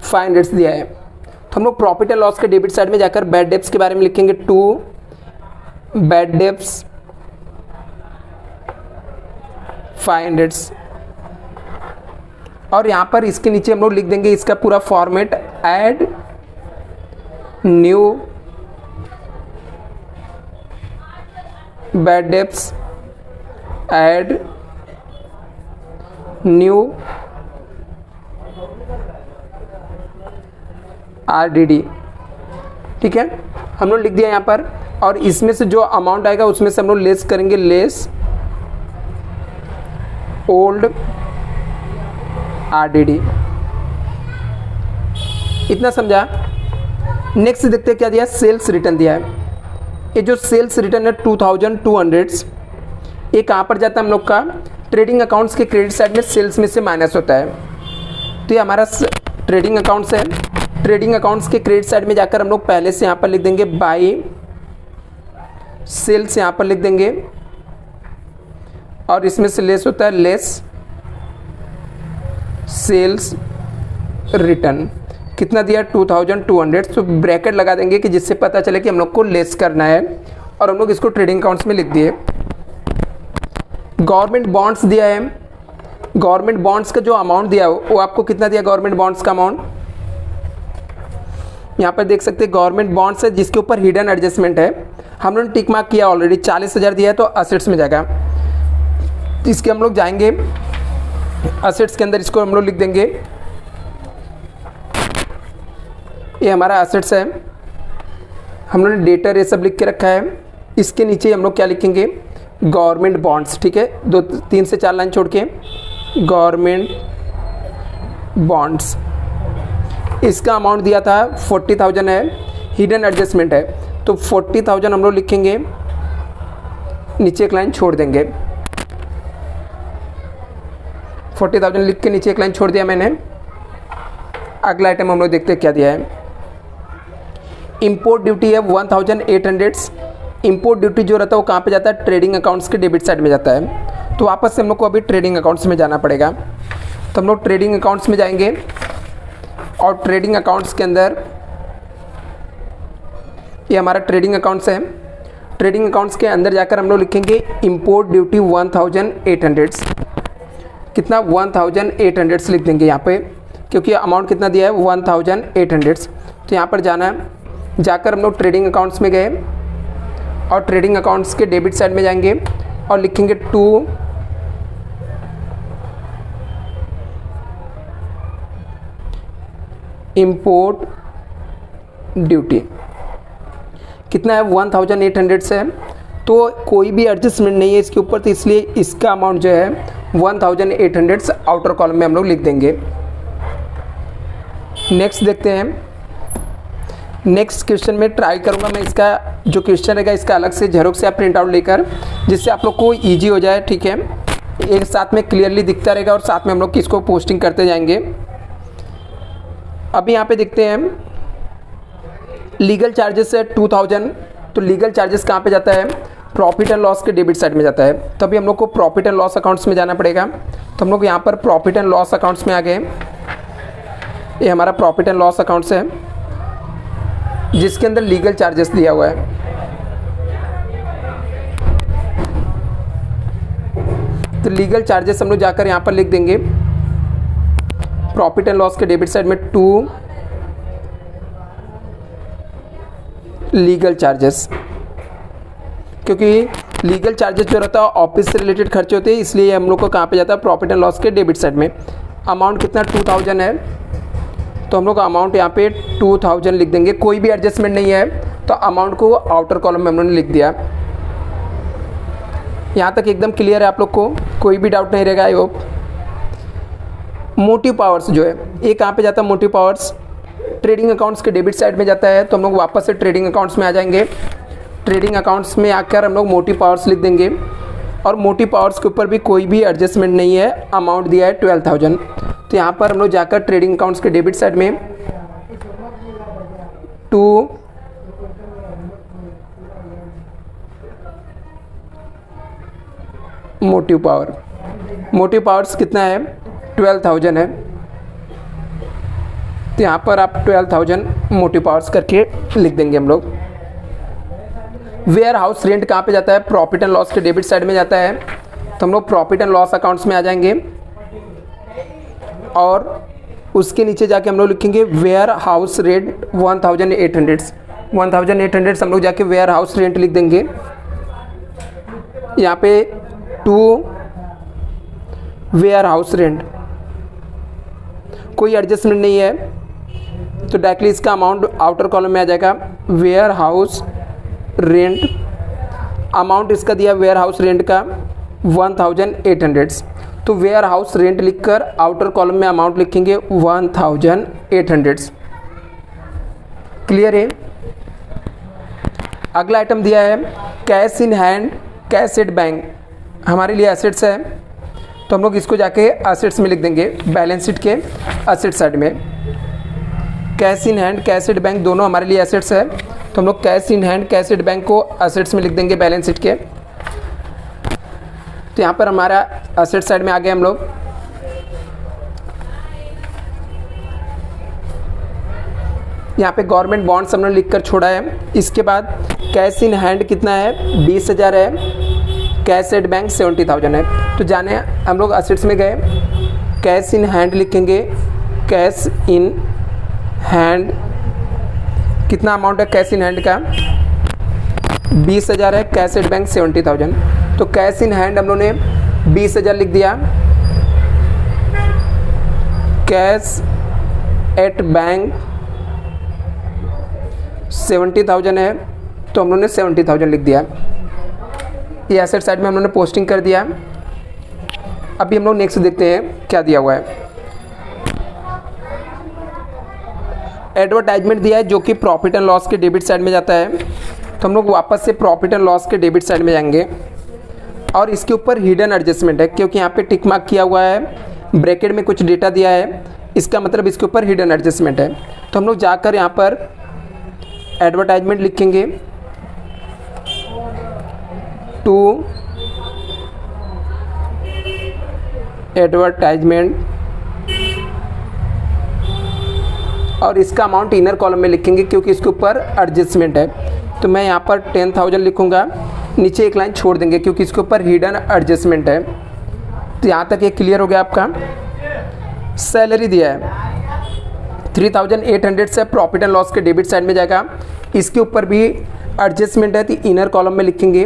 500 दिया है। तो हम लोग प्रॉफिट एंड लॉस के डेबिट साइड में जाकर बैड डेब्ट्स के बारे में लिखेंगे, 2 बैड डेब्ट्स 500। और यहाँ पर इसके नीचे हम लोग लिख देंगे इसका पूरा format, add new bad debts, add new RDD। ठीक है, हम लोग लिख दिया यहाँ पर। और इसमें से जो अमाउंट आएगा उसमें से हम लोग लेस करेंगे, लेस ओल्ड RDD। इतना समझा। नेक्स्ट देखते हैं क्या दिया, सेल्स रिटर्न दिया है। ये जो सेल्स रिटर्न है 2200, ये कहाँ पर जाता है हम लोग का, ट्रेडिंग अकाउंट्स के क्रेडिट साइड में सेल्स में से माइनस होता है। तो ये हमारा ट्रेडिंग अकाउंट्स है। ट्रेडिंग अकाउंट्स के क्रेडिट साइड में जाकर हम लोग पहले से यहाँ पर लिख देंगे बाई सेल्स, यहाँ पर लिख देंगे और इसमें से लेस होता है लेस सेल्स रिटर्न। कितना दिया, 2200। तो ब्रैकेट लगा देंगे कि जिससे पता चले कि हम लोग को लेस करना है, और हम लोग इसको ट्रेडिंग अकाउंट्स में लिख दिए। गवर्नमेंट बॉन्ड्स दिया है। गवर्नमेंट बॉन्ड्स का जो अमाउंट दिया है वो आपको कितना दिया, गवर्नमेंट बॉन्ड्स का अमाउंट यहाँ पर देख सकते हैं। गवर्नमेंट बॉन्ड्स है जिसके ऊपर हिडन एडजस्टमेंट है, हम लोगों ने टिक मार्क किया ऑलरेडी, 40,000 दिया है तो असेट्स में जाएगा। इसके हम लोग जाएंगे असेट्स के अंदर, इसको हम लोग लिख देंगे ये हमारा एसेट्स है, हम लोगों ने डेटर ये सब लिख के रखा है। इसके नीचे हम लोग क्या लिखेंगे, गवर्नमेंट बॉन्ड्स, ठीक है, 3 से 4 लाइन छोड़ के गवर्नमेंट बॉन्ड्स। इसका अमाउंट दिया था 40,000 है, हिडन एडजस्टमेंट है, तो 40,000 हम लोग लिखेंगे, नीचे एक लाइन छोड़ देंगे। 40,000 लिख के नीचे एक लाइन छोड़ दिया मैंने। अगला आइटम हम लोग देखते हैं क्या दिया है। इंपोर्ट ड्यूटी है 1,800। इंपोर्ट ड्यूटी जो रहता है वो कहाँ पे जाता है, ट्रेडिंग अकाउंट्स के डेबिट साइड में जाता है। तो वापस से हम लोग को अभी ट्रेडिंग अकाउंट्स में जाना पड़ेगा। तो हम लोग ट्रेडिंग अकाउंट्स में जाएंगे और ट्रेडिंग अकाउंट्स के अंदर ये हमारा ट्रेडिंग अकाउंट्स है। ट्रेडिंग अकाउंट्स के अंदर जाकर हम लोग लिखेंगे इंपोर्ट ड्यूटी 1,800। कितना, 1,800 लिख देंगे यहाँ पे, क्योंकि अमाउंट कितना दिया है 1,800। तो यहाँ पर जाना है, जाकर हम लोग ट्रेडिंग अकाउंट्स में गए और ट्रेडिंग अकाउंट्स के डेबिट साइड में जाएंगे और लिखेंगे टू इंपोर्ट ड्यूटी। कितना है, 1,800 से, तो कोई भी एडजस्टमेंट नहीं है इसके ऊपर, तो इसलिए इसका अमाउंट जो है 1,800 आउटर कॉलम में हम लोग लिख देंगे। नेक्स्ट देखते हैं। नेक्स्ट क्वेश्चन में ट्राई करूंगा मैं, इसका जो क्वेश्चन रहेगा इसका अलग से जेरोक्स या प्रिंट आउट लेकर, जिससे आप लोग को ईजी हो जाए, ठीक है, एक साथ में क्लियरली दिखता रहेगा और साथ में हम लोग किसको पोस्टिंग करते जाएंगे। अभी यहाँ पे देखते हैं लीगल चार्जेस है 2,000। तो लीगल चार्जेस कहाँ पे जाता है, प्रॉफिट एंड लॉस के डेबिट साइड में जाता है। तो अभी हम लोग को प्रॉफिट एंड लॉस अकाउंट्स में जाना पड़ेगा। तो हम लोग यहाँ पर प्रॉफिट एंड लॉस अकाउंट्स में आ गए। ये हमारा प्रॉफिट एंड लॉस अकाउंट्स है जिसके अंदर लीगल चार्जेस दिया हुआ है। तो लीगल चार्जेस हम लोग जाकर यहाँ पर लिख देंगे प्रॉफिट एंड लॉस के डेबिट साइड में टू लीगल चार्जेस, क्योंकि लीगल चार्जेस जो रहता है ऑफिस से रिलेटेड खर्चे होते हैं, इसलिए हम लोग को कहाँ पे जाता है, प्रॉफिट एंड लॉस के डेबिट साइड में। अमाउंट कितना 2,000 है, तो हम लोग का अमाउंट यहाँ पे 2,000 लिख देंगे। कोई भी एडजस्टमेंट नहीं है तो अमाउंट को आउटर कॉलम में हम लोगों ने लिख दिया। यहाँ तक एकदम क्लियर है आप लोग को, कोई भी डाउट नहीं रहेगा आई होप। मोटिव पावर्स जो है ये कहाँ पे जाता है, मोटिव पावर्स ट्रेडिंग अकाउंट्स के डेबिट साइड में जाता है। तो हम लोग वापस से ट्रेडिंग अकाउंट्स में आ जाएंगे। ट्रेडिंग अकाउंट्स में आकर हम लोग मोटिव पावर्स लिख देंगे और मोटिव पावर्स के ऊपर भी कोई भी एडजस्टमेंट नहीं है, अमाउंट दिया है 12,000। तो यहाँ पर हम लोग जाकर ट्रेडिंग अकाउंट्स के डेबिट साइड में to motive power, motive powers कितना है 12,000 है। तो यहाँ पर आप 12,000 मोटिव पावर्स करके लिख देंगे हम लोग। वेयर हाउस रेंट कहाँ पे जाता है, प्रॉफिट एंड लॉस के डेबिट साइड में जाता है। तो हम लोग प्रॉफिट एंड लॉस अकाउंट्स में आ जाएंगे और उसके नीचे जाके हम लोग लिखेंगे वेयर हाउस रेंट 1,800 हम लोग जाके वेयर हाउस रेंट लिख देंगे। यहाँ पे टू वेयर हाउस रेंट, कोई एडजस्टमेंट नहीं है तो डायरेक्टली इसका अमाउंट आउटर कॉलम में आ जाएगा। वेयर हाउस रेंट, अमाउंट इसका दिया वेयर हाउस रेंट का 1,800। तो वेयर हाउस रेंट लिखकर आउटर कॉलम में अमाउंट लिखेंगे 1,800। क्लियर है। अगला आइटम दिया है cash in hand, cash at bank, हमारे लिए एसेट्स है। तो हम लोग इसको जाके एसेट्स में लिख देंगे, बैलेंस शीट के एसेट साइड में। Cash in hand, cash at bank दोनों हमारे लिए एसेट्स है। तो हम लोग cash in hand, cash at bank को एसेट्स में लिख देंगे बैलेंस शीट के। तो यहाँ पर हमारा एसेट साइड में आ गए हम लोग। यहाँ पे गवर्नमेंट बॉन्ड्स हमने लिख कर छोड़ा है। इसके बाद कैश इन हैंड कितना है 20,000 है, कैश एट बैंक 70,000 है। तो जाने हम लोग एसेट्स में गए, कैश इन हैंड लिखेंगे, कैश इन हैंड कितना अमाउंट है कैश इन हैंड का 20,000 है, कैश एट बैंक 70,000। तो कैश इन हैंड हम लोगों ने 20,000 लिख दिया, कैश एट बैंक 70,000 है तो हम लोगों ने 70,000 लिख दिया। ये एसेट साइड में हम लोगों ने पोस्टिंग कर दिया। अभी हम लोग नेक्स्ट देखते हैं क्या दिया हुआ है। एडवर्टाइजमेंट दिया है जो कि प्रॉफिट एंड लॉस के डेबिट साइड में जाता है, तो हम लोग वापस से प्रॉफिट एंड लॉस के डेबिट साइड में जाएंगे और इसके ऊपर हिडन एडजस्टमेंट है क्योंकि यहाँ पे टिक मार्क किया हुआ है, ब्रैकेट में कुछ डेटा दिया है, इसका मतलब इसके ऊपर हिडन एडजस्टमेंट है। तो हम लोग जाकर यहाँ पर एडवर्टाइजमेंट लिखेंगे टू एडवर्टाइजमेंट और इसका अमाउंट इनर कॉलम में लिखेंगे क्योंकि इसके ऊपर एडजस्टमेंट है। तो मैं यहाँ पर 10,000 लिखूँगा, नीचे एक लाइन छोड़ देंगे क्योंकि इसके ऊपर हिडन एडजस्टमेंट है। तो यहाँ तक ये क्लियर हो गया आपका। सैलरी दिया है 3,800 से प्रॉफिट एंड लॉस के डेबिट साइड में जाएगा, इसके ऊपर भी एडजस्टमेंट है तो इनर कॉलम में लिखेंगे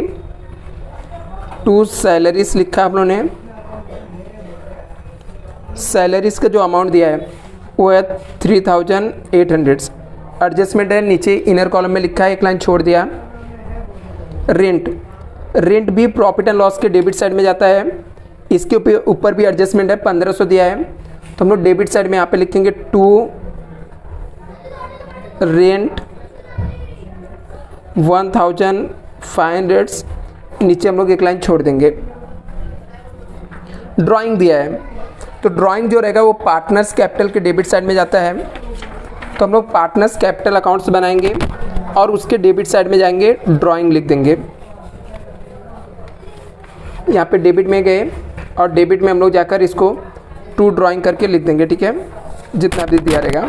टू सैलरीज लिखा हम लोगों ने। सैलरीज का जो अमाउंट दिया है वो है 3,800, एडजस्टमेंट है, नीचे इनर कॉलम में लिखा है, एक लाइन छोड़ दिया। रेंट भी प्रॉफिट एंड लॉस के डेबिट साइड में जाता है, इसके ऊपर भी एडजस्टमेंट है, 1,500 दिया है, तो हम लोग डेबिट साइड में यहाँ पे लिखेंगे टू रेंट 1,500, नीचे हम लोग एक लाइन छोड़ देंगे। ड्राइंग दिया है तो ड्राइंग जो रहेगा वो पार्टनर्स कैपिटल के डेबिट साइड में जाता है, तो हम लोग पार्टनर्स कैपिटल अकाउंट्स बनाएंगे और उसके डेबिट साइड में जाएंगे, ड्राइंग लिख देंगे। यहाँ पे डेबिट में गए और डेबिट में हम लोग जाकर इसको टू ड्राइंग करके लिख देंगे, ठीक है, जितना भी दिया रहेगा।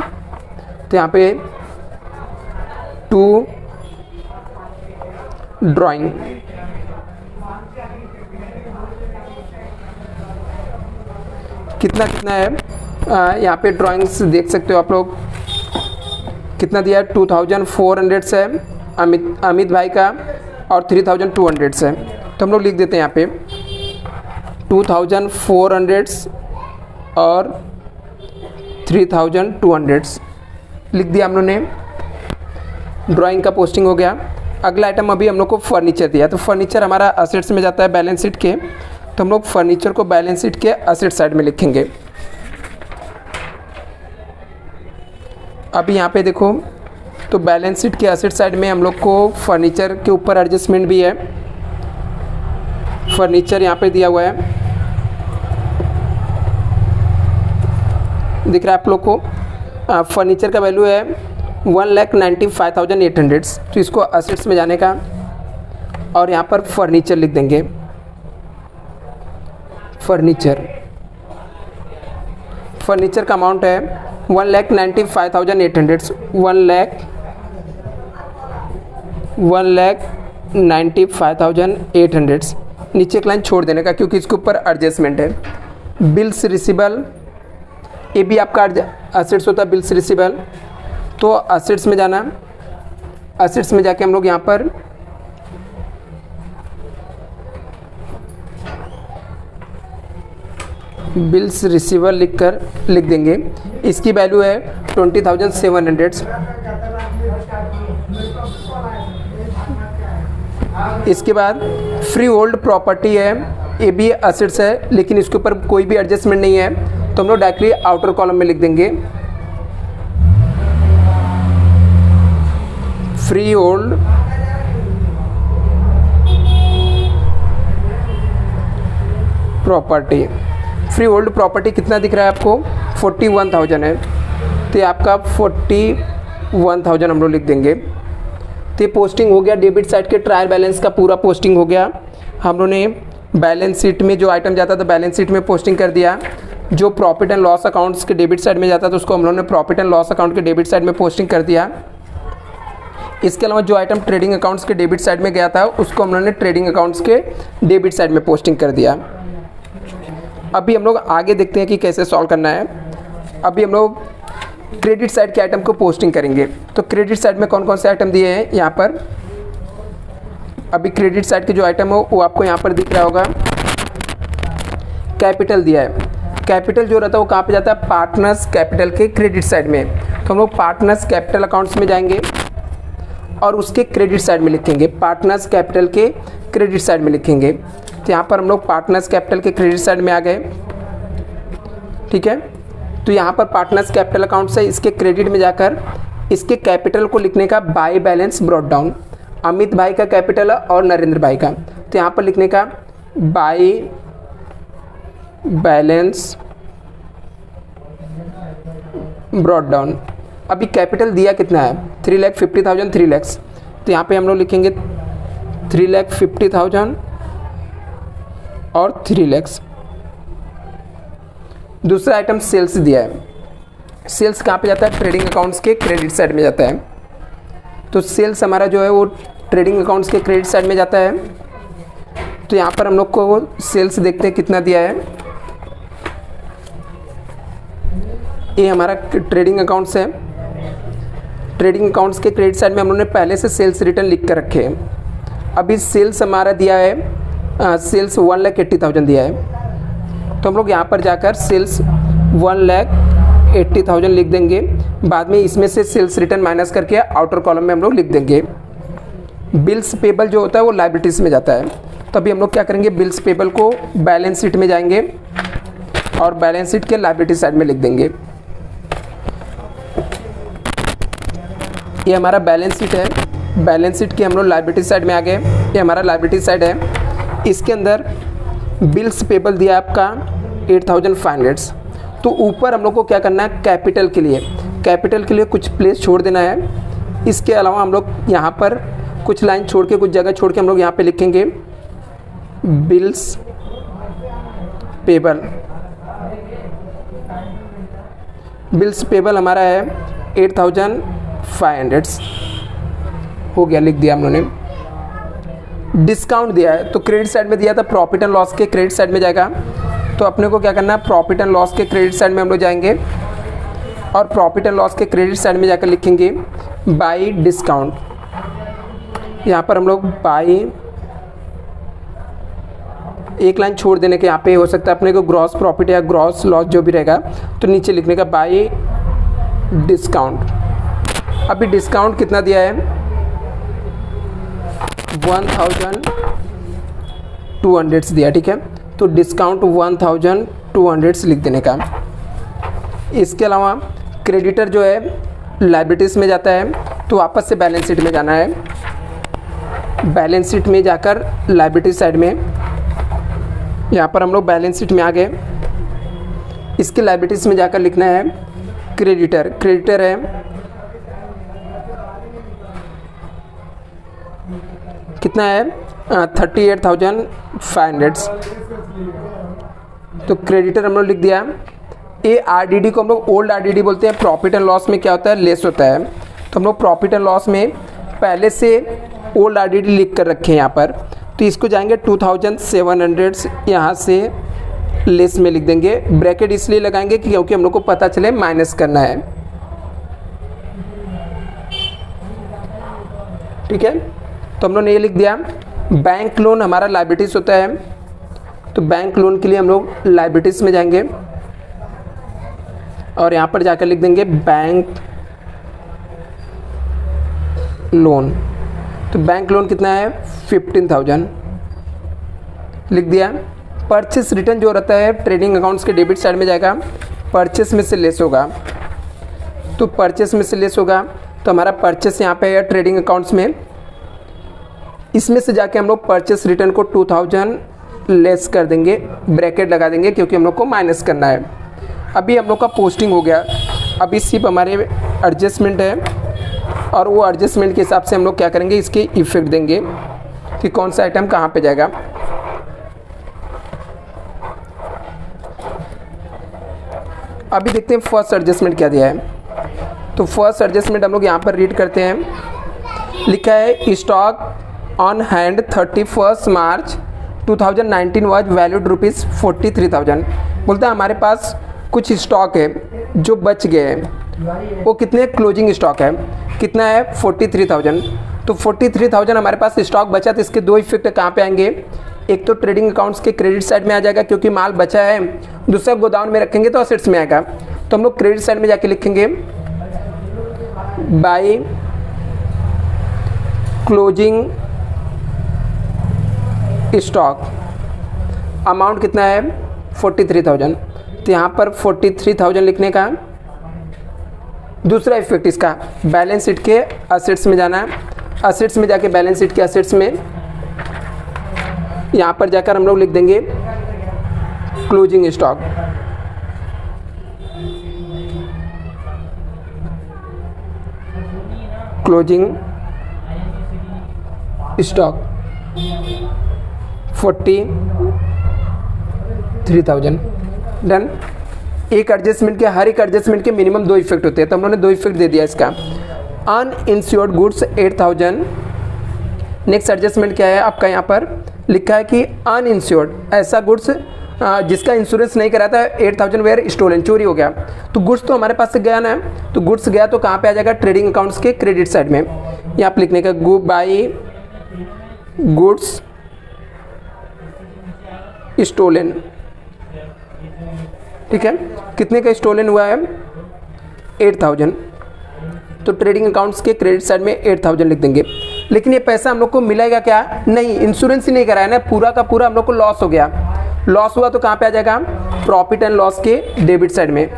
तो यहाँ पे टू ड्राइंग, कितना है यहाँ पे ड्राइंग्स देख सकते हो आप लोग, कितना दिया है 2,400 से अमित भाई का और 3,200 से, तो हम लोग लिख देते हैं यहाँ पे 2,400 और 3,200 लिख दिया हम लोगों ने। ड्राइंग का पोस्टिंग हो गया। अगला आइटम अभी हम लोग को फर्नीचर दिया, तो फर्नीचर हमारा असेट्स में जाता है बैलेंस शीट के, तो हम लोग फर्नीचर को बैलेंस शीट के असेट साइड में लिखेंगे। अभी यहाँ पे देखो तो बैलेंस शीट के असेट साइड में हम लोग को फर्नीचर के ऊपर एडजस्टमेंट भी है, फर्नीचर यहाँ पे दिया हुआ है, दिख रहा है आप लोग को। फर्नीचर का वैल्यू है 1,95,800, तो इसको असेट्स में जाने का और यहाँ पर फर्नीचर लिख देंगे। फर्नीचर का अमाउंट है 1,95,800, 1,95,800, नीचे एक लाइन छोड़ देने का क्योंकि इसके ऊपर एडजस्टमेंट है। बिल्स रिसीबल, ये भी आपका असेट्स होता है, बिल्स रिसीबल, तो असेट्स में जाना, असेट्स में जाके हम लोग यहाँ पर बिल्स रिसीवर लिख देंगे। इसकी वैल्यू है 20,700। इसके बाद फ्री होल्ड प्रॉपर्टी है, ये भी असेट्स है लेकिन इसके ऊपर कोई भी एडजस्टमेंट नहीं है, तो हम लोग डायरेक्टली आउटर कॉलम में लिख देंगे free hold property. Free hold property कितना दिख रहा है आपको, 41,000 है, तो ये आपका 41,000 हम लोग लिख देंगे। तो ये पोस्टिंग हो गया डेबिट साइड के ट्रायल बैलेंस का, पूरा पोस्टिंग हो गया। हम लोगों ने बैलेंस शीट में जो आइटम जाता था बैलेंस शीट में पोस्टिंग कर दिया, जो प्रॉफिट एंड लॉस अकाउंट्स के डेबिट साइड में जाता था उसको हम लोगों ने प्रॉफिट एंड लॉस अकाउंट के डेबिट साइड में पोस्टिंग कर दिया। इसके अलावा जो आइटम ट्रेडिंग अकाउंट्स के डेबिट साइड में गया था उसको हम लोगों ने ट्रेडिंग अकाउंट्स के डेबिट साइड में पोस्टिंग कर दिया। अभी हम लोग आगे देखते हैं कि कैसे सॉल्व करना है। अभी हम लोग क्रेडिट साइड के आइटम को पोस्टिंग करेंगे। तो क्रेडिट साइड में कौन कौन से आइटम दिए हैं यहाँ पर, अभी क्रेडिट साइड के जो आइटम हो वो आपको यहाँ पर दिख रहा होगा। कैपिटल दिया है, कैपिटल जो रहता है वो कहाँ पे जाता है, पार्टनर्स कैपिटल के क्रेडिट साइड में। तो हम लोग पार्टनर्स कैपिटल अकाउंट्स में जाएंगे और उसके क्रेडिट साइड में लिखेंगे, पार्टनर्स कैपिटल के क्रेडिट साइड में लिखेंगे। तो यहाँ पर हम लोग पार्टनर्स कैपिटल के क्रेडिट साइड में आ गए, ठीक है। तो यहाँ पर पार्टनर्स कैपिटल अकाउंट से इसके क्रेडिट में जाकर इसके कैपिटल को लिखने का by balance brought down, Amit भाई का कैपिटल और नरेंद्र भाई का, तो यहाँ पर लिखने का बाय बैलेंस ब्रॉट डाउन। अभी कैपिटल दिया कितना है, 3,50,000, 3 लाख, तो यहाँ पे हम लोग लिखेंगे 3,50,000 और 3 लाख। दूसरा आइटम सेल्स दिया है, सेल्स कहाँ पे जाता है, ट्रेडिंग अकाउंट्स के क्रेडिट साइड में जाता है। तो सेल्स हमारा जो है वो ट्रेडिंग अकाउंट्स के क्रेडिट साइड में जाता है। तो यहाँ पर हम लोग को सेल्स देखते हैं कितना दिया है। ये हमारा ट्रेडिंग अकाउंट्स है, ट्रेडिंग अकाउंट्स के क्रेडिट साइड में हम लोगों ने पहले से सेल्स रिटर्न लिख कर रखे हैं। अभी सेल्स हमारा दिया है, सेल्स 1,80,000 दिया है। तो हम लोग यहाँ पर जाकर सेल्स 1,80,000 लिख देंगे। बाद में इसमें से सेल्स रिटर्न माइनस करके आउटर कॉलम में हम लोग लिख देंगे। बिल्स पेबल जो होता है वो लायबिलिटीज़ में जाता है। तो अभी हम लोग क्या करेंगे, बिल्स पेबल को बैलेंस शीट में जाएंगे और बैलेंस शीट के लायबिलिटी साइड में लिख देंगे। ये हमारा बैलेंस शीट है, बैलेंस शीट के हम लोग लायबिलिटी साइड में आ गए। ये हमारा लायबिलिटी साइड है, इसके अंदर बिल्स पेबल दिया आपका 8,500। तो ऊपर हम लोग को क्या करना है, कैपिटल के लिए कुछ प्लेस छोड़ देना है। इसके अलावा हम लोग यहाँ पर कुछ लाइन छोड़ के, कुछ जगह छोड़ के हम लोग यहाँ पे लिखेंगे बिल्स पेबल। बिल्स पेबल हमारा है 8,500 हो गया, लिख दिया हम लोगों ने। डिस्काउंट दिया है तो क्रेडिट साइड में दिया था, प्रॉफिट एंड लॉस के क्रेडिट साइड में जाएगा। तो अपने को क्या करना है, प्रॉफिट एंड लॉस के क्रेडिट साइड में हम लोग जाएंगे और प्रॉफिट एंड लॉस के क्रेडिट साइड में जाकर लिखेंगे बाय डिस्काउंट। यहाँ पर हम लोग बाय, एक लाइन छोड़ देने के यहाँ पे हो सकता है अपने को ग्रॉस प्रॉफिट या ग्रॉस लॉस जो भी रहेगा, तो नीचे लिखने का बाय डिस्काउंट। अभी डिस्काउंट कितना दिया है, 1,200 दिया, ठीक है। तो डिस्काउंट 1,200 लिख देने का। इसके अलावा क्रेडिटर जो है लायबिलिटीज़ में जाता है, तो वापस से बैलेंस शीट में जाना है। बैलेंस शीट में जाकर लायबिलिटी साइड में, यहाँ पर हम लोग बैलेंस शीट में आ गए। इसके लायबिलिटीज़ में जाकर लिखना है क्रेडिटर। क्रेडिटर है कितना है, 38,500। तो क्रेडिटर हम लोग लिख दिया। ये आरडीडी को हम लोग ओल्ड आरडीडी बोलते हैं। प्रॉफिट एंड लॉस में क्या होता है, लेस होता है। तो हम लोग प्रॉफिट एंड लॉस में पहले से ओल्ड आरडीडी लिख कर रखे हैं यहाँ पर। तो इसको जाएंगे 2,700 यहाँ से लेस में लिख देंगे। ब्रैकेट इसलिए लगाएंगे क्योंकि हम लोग को पता चले माइनस करना है, ठीक है। तो हम लोग ने ये लिख दिया। बैंक लोन हमारा लायबिलिटीज़ होता है, तो बैंक लोन के लिए हम लोग लायबिलिटीज़ में जाएंगे और यहाँ पर जाकर लिख देंगे बैंक लोन। तो बैंक लोन कितना है, 15,000 लिख दिया। परचेस रिटर्न जो रहता है ट्रेडिंग अकाउंट्स के डेबिट साइड में जाएगा, परचेस में से लेस होगा। तो परचेस में से लेस होगा, तो हमारा परचेस यहाँ पे है ट्रेडिंग अकाउंट्स में। इसमें से जाके हम लोग परचेस रिटर्न को 2,000 लेस कर देंगे, ब्रैकेट लगा देंगे क्योंकि हम लोग को माइनस करना है। अभी हम लोग का पोस्टिंग हो गया। अभी सिर्फ हमारे एडजस्टमेंट है और वो एडजस्टमेंट के हिसाब से हम लोग क्या करेंगे, इसके इफेक्ट देंगे कि कौन सा आइटम कहाँ पे जाएगा। अभी देखते हैं फर्स्ट एडजस्टमेंट क्या दिया है। तो फर्स्ट एडजस्टमेंट हम लोग यहाँ पर रीड करते हैं। लिखा है stock on hand 31 March 2019 was valued ₹43,000। बोलता है हमारे पास कुछ स्टॉक है जो बच गए हैं, वो कितने क्लोजिंग स्टॉक है, कितना है 43,000। तो 43,000 हमारे पास स्टॉक बचा। तो इसके दो इफेक्ट कहाँ पे आएंगे, एक तो ट्रेडिंग अकाउंट्स के क्रेडिट साइड में आ जाएगा क्योंकि माल बचा है, दूसरा गोदाम में रखेंगे तो असेट्स में आएगा। तो हम लोग क्रेडिट साइड में जाके लिखेंगे बाय क्लोजिंग स्टॉक अमाउंट कितना है 43,000, तो यहाँ पर 43,000 लिखने का। दूसरा इफेक्ट इसका बैलेंस शीट के असेट्स में जाना है, असेट्स में जाके बैलेंस शीट के असेट्स में यहाँ पर जाकर हम लोग लिख देंगे closing stock. Closing stock 43,000 done. एक एडजस्टमेंट के हर एक एडजस्टमेंट के मिनिमम 2 इफेक्ट होते हैं, तो हम लोगों ने 2 इफेक्ट दे दिया इसका। Uninsured goods 8,000। नेक्स्ट एडजस्टमेंट क्या है आपका, यहाँ पर लिखा है कि अनइंश्योर्ड ऐसा गुड्स जिसका इंश्योरेंस नहीं करा था 8,000 वेयर स्टोलन, चोरी हो गया। तो गुड्स तो हमारे पास से गया ना, तो गुड्स गया तो कहाँ पे आ जाएगा, ट्रेडिंग अकाउंट्स के क्रेडिट साइड में। यहाँ पे लिखने का बाई गुड्स स्टोलन, ठीक है। कितने का स्टोलन हुआ है 8,000, तो ट्रेडिंग अकाउंट्स के क्रेडिट साइड में 8,000 लिख देंगे। लेकिन ये पैसा हम लोग को मिलेगा क्या, नहीं, इंश्योरेंस ही नहीं कराया ना, पूरा का पूरा हम लोग को लॉस हो गया। लॉस हुआ तो कहाँ पे आ जाएगा, प्रॉफिट एंड लॉस के डेबिट साइड में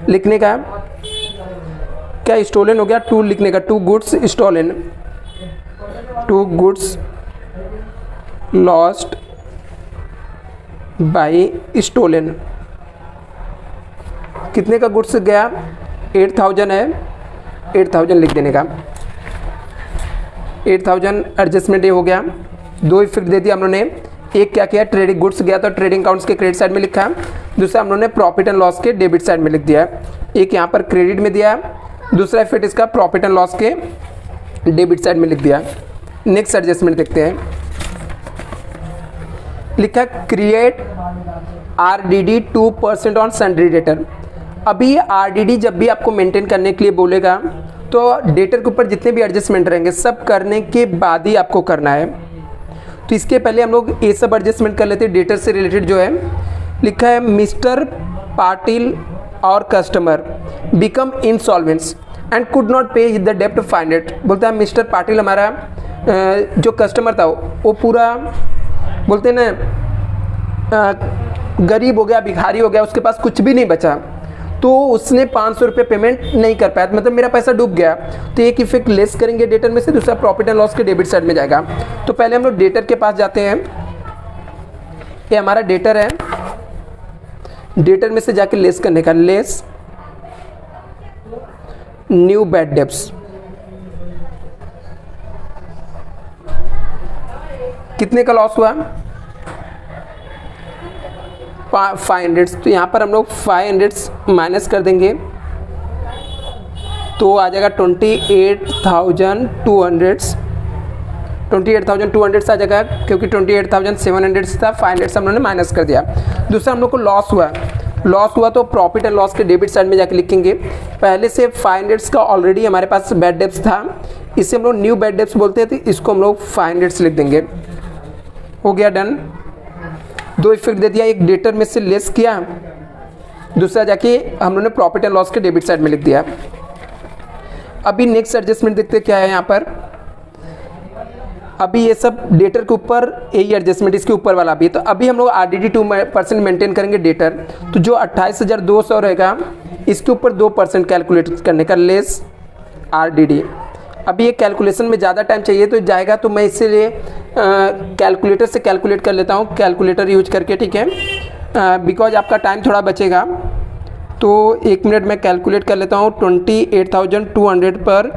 लिखने का। क्या स्टोलन हो गया, टू लिखने का, to goods stolen, to goods lost by stolen. कितने का गुड्स गया 8,000 है, 8,000 लिख देने का। 8,000 एडजस्टमेंट ये हो गया। 2 इफेक्ट दे दिया हम लोगों ने, एक क्या किया, ट्रेडिंग गुड्स गया तो ट्रेडिंग अकाउंट्स के क्रेडिट साइड में लिखा, दूसरा हम लोगों ने प्रॉफिट एंड लॉस के डेबिट साइड में लिख दिया। एक यहाँ पर क्रेडिट में दिया, दूसरा इफेक्ट इसका प्रॉफिट एंड लॉस के डेबिट साइड में लिख दिया। नेक्स्ट एडजस्टमेंट देखते हैं, लिखा create RDD 2% on sundry debtor. अभी RDD जब भी आपको मेंटेन करने के लिए बोलेगा तो डेटर के ऊपर जितने भी एडजस्टमेंट रहेंगे सब करने के बाद ही आपको करना है। तो इसके पहले हम लोग ये सब एडजस्टमेंट कर लेते हैं। डेटर से रिलेटेड जो है लिखा है मिस्टर पाटिल और customer become insolvents and could not pay the डेप्ट फाइनेट। बोलता है मिस्टर पाटिल हमारा जो कस्टमर था वो पूरा बोलते हैं ना गरीब हो गया, भिखारी हो गया, उसके पास कुछ भी नहीं बचा, तो उसने 500 रुपये पेमेंट नहीं कर पाया, मतलब मेरा पैसा डूब गया। तो एक इफेक्ट लेस करेंगे डेटर में से, दूसरा प्रॉफिट एंड लॉस के डेबिट साइड में जाएगा। तो पहले हम लोग डेटर के पास जाते हैं, ये हमारा डेटर है, डेटर में से जाके लेस करने का, लेस न्यू बैड डेब्ट्स। कितने का लॉस हुआ 500, तो यहाँ पर हम लोग 500 माइनस कर देंगे तो आ जाएगा 28,200 आ जाएगा, क्योंकि 28,700 था, 500 हम लोगों ने माइनस कर दिया। दूसरा हम लोग को लॉस हुआ तो प्रॉफिट एंड लॉस के डेबिट साइड में जाके लिखेंगे। पहले से 500 का ऑलरेडी हमारे पास बैड डेब्ट्स था, इसे हम लोग न्यू बैड डेब्ट्स बोलते थे, इसको हम लोग 500 लिख देंगे। हो गया डन। 2 इफेक्ट दे दिया, एक डेटर में से लेस किया, दूसरा जाके हम लोगों ने प्रॉफिट एंड लॉस के डेबिट साइड में लिख दिया। अभी नेक्स्ट एडजस्टमेंट देखते क्या है यहाँ पर। अभी ये सब डेटर के ऊपर यही एडजस्टमेंट, इसके ऊपर वाला भी, तो अभी हम लोग RDD 2% मेंटेन करेंगे डेटर, तो जो 28,200 रहेगा इसके ऊपर 2% कैलकुलेट करने का, लेस RDD। अभी ये कैलकुलेशन में ज़्यादा टाइम चाहिए तो जाएगा, तो मैं इसलिए कैलकुलेटर से कैलकुलेट कर लेता हूँ, कैलकुलेटर यूज करके, ठीक है, बिकॉज आपका टाइम थोड़ा बचेगा। तो 1 मिनट में कैलकुलेट कर लेता हूँ। 28,200 पर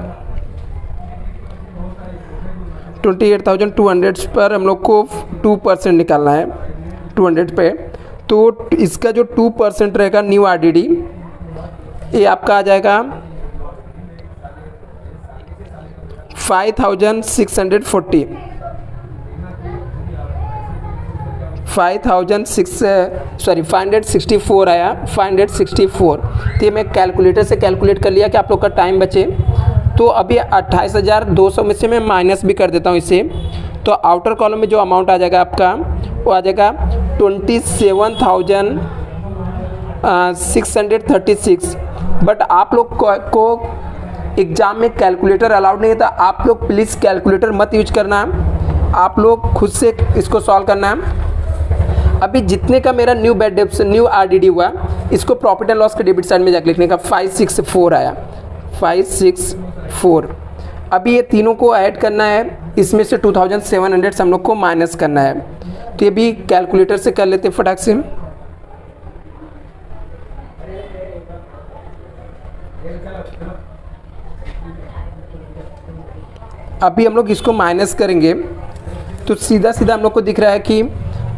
28,200 पर हम लोग को 2% निकालना है 200 पे। तो इसका जो 2% रहेगा न्यू RDD, ये आपका आ जाएगा 5,640, 564 आया, 564। तो ये मैं कैलकुलेटर से कैलकुलेट कर लिया कि आप लोग का टाइम बचे। तो अभी 28,200 में से मैं माइनस भी कर देता हूँ इसे, तो आउटर कॉलम में जो अमाउंट आ जाएगा आपका वो आ जाएगा 27,636। बट आप लोग को एग्जाम में कैलकुलेटर अलाउड नहीं है, तो आप लोग प्लीज़ कैलकुलेटर मत यूज करना, आप लोग खुद से इसको सॉल्व करना। अभी जितने का मेरा new bad debts new RDD हुआ, इसको प्रॉफिट एंड लॉस के डेबिट साइड में जाकर लिखने का 564 आया, 564। अभी ये तीनों को ऐड करना है, इसमें से 2700 हम लोग को माइनस करना है। तो ये भी कैलकुलेटर से कर लेते हैं फटाक से। अभी हम लोग इसको माइनस करेंगे तो सीधा सीधा हम लोग को दिख रहा है कि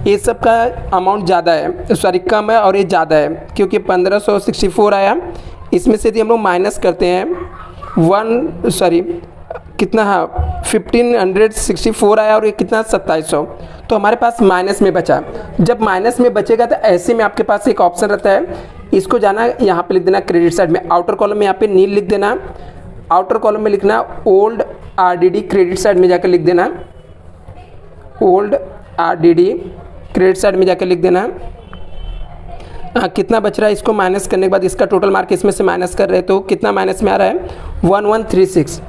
ये सब का अमाउंट ज़्यादा है, सॉरी कम है, और ये ज़्यादा है क्योंकि 1564 आया। इसमें से यदि हम लोग माइनस करते हैं कितना, हाँ 1564 आया, और ये कितना 2700, तो हमारे पास माइनस में बचा। जब माइनस में बचेगा तो ऐसे में आपके पास एक ऑप्शन रहता है, इसको जाना यहाँ पे लिख देना क्रेडिट साइड में, आउटर कॉलम में यहाँ पे नील लिख देना, आउटर कॉलम में लिखना ओल्ड आरडीडी, क्रेडिट साइड में जाकर लिख देना ओल्ड आरडीडी, क्रेडिट साइड में जाकर लिख देना। कितना बच रहा है, इसको माइनस करने के बाद इसका टोटल मार्क इसमें से माइनस कर रहे हैं, तो कितना माइनस में आ रहा है 1136,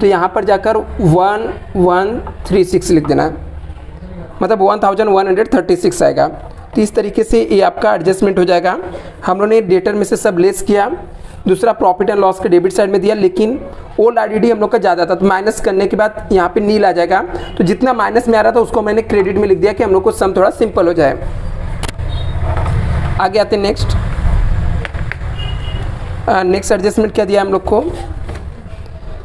तो यहाँ पर जाकर 1136 लिख देना, मतलब 1136 आएगा। तो इस तरीके से ये आपका एडजस्टमेंट हो जाएगा। हम लोगों ने डेटर में से सब लेस किया, दूसरा प्रॉफिट एंड लॉस के डेबिट साइड में दिया, लेकिन ओल्ड आरडीडी हम लोग का ज़्यादा था, तो माइनस करने के बाद यहाँ पे नील आ जाएगा। तो जितना माइनस में आ रहा था उसको मैंने क्रेडिट में लिख दिया कि हम लोग को सम थोड़ा सिंपल हो जाए। आगे आते हैं नेक्स्ट। नेक्स्ट एडजस्टमेंट क्या दिया हम लोग को,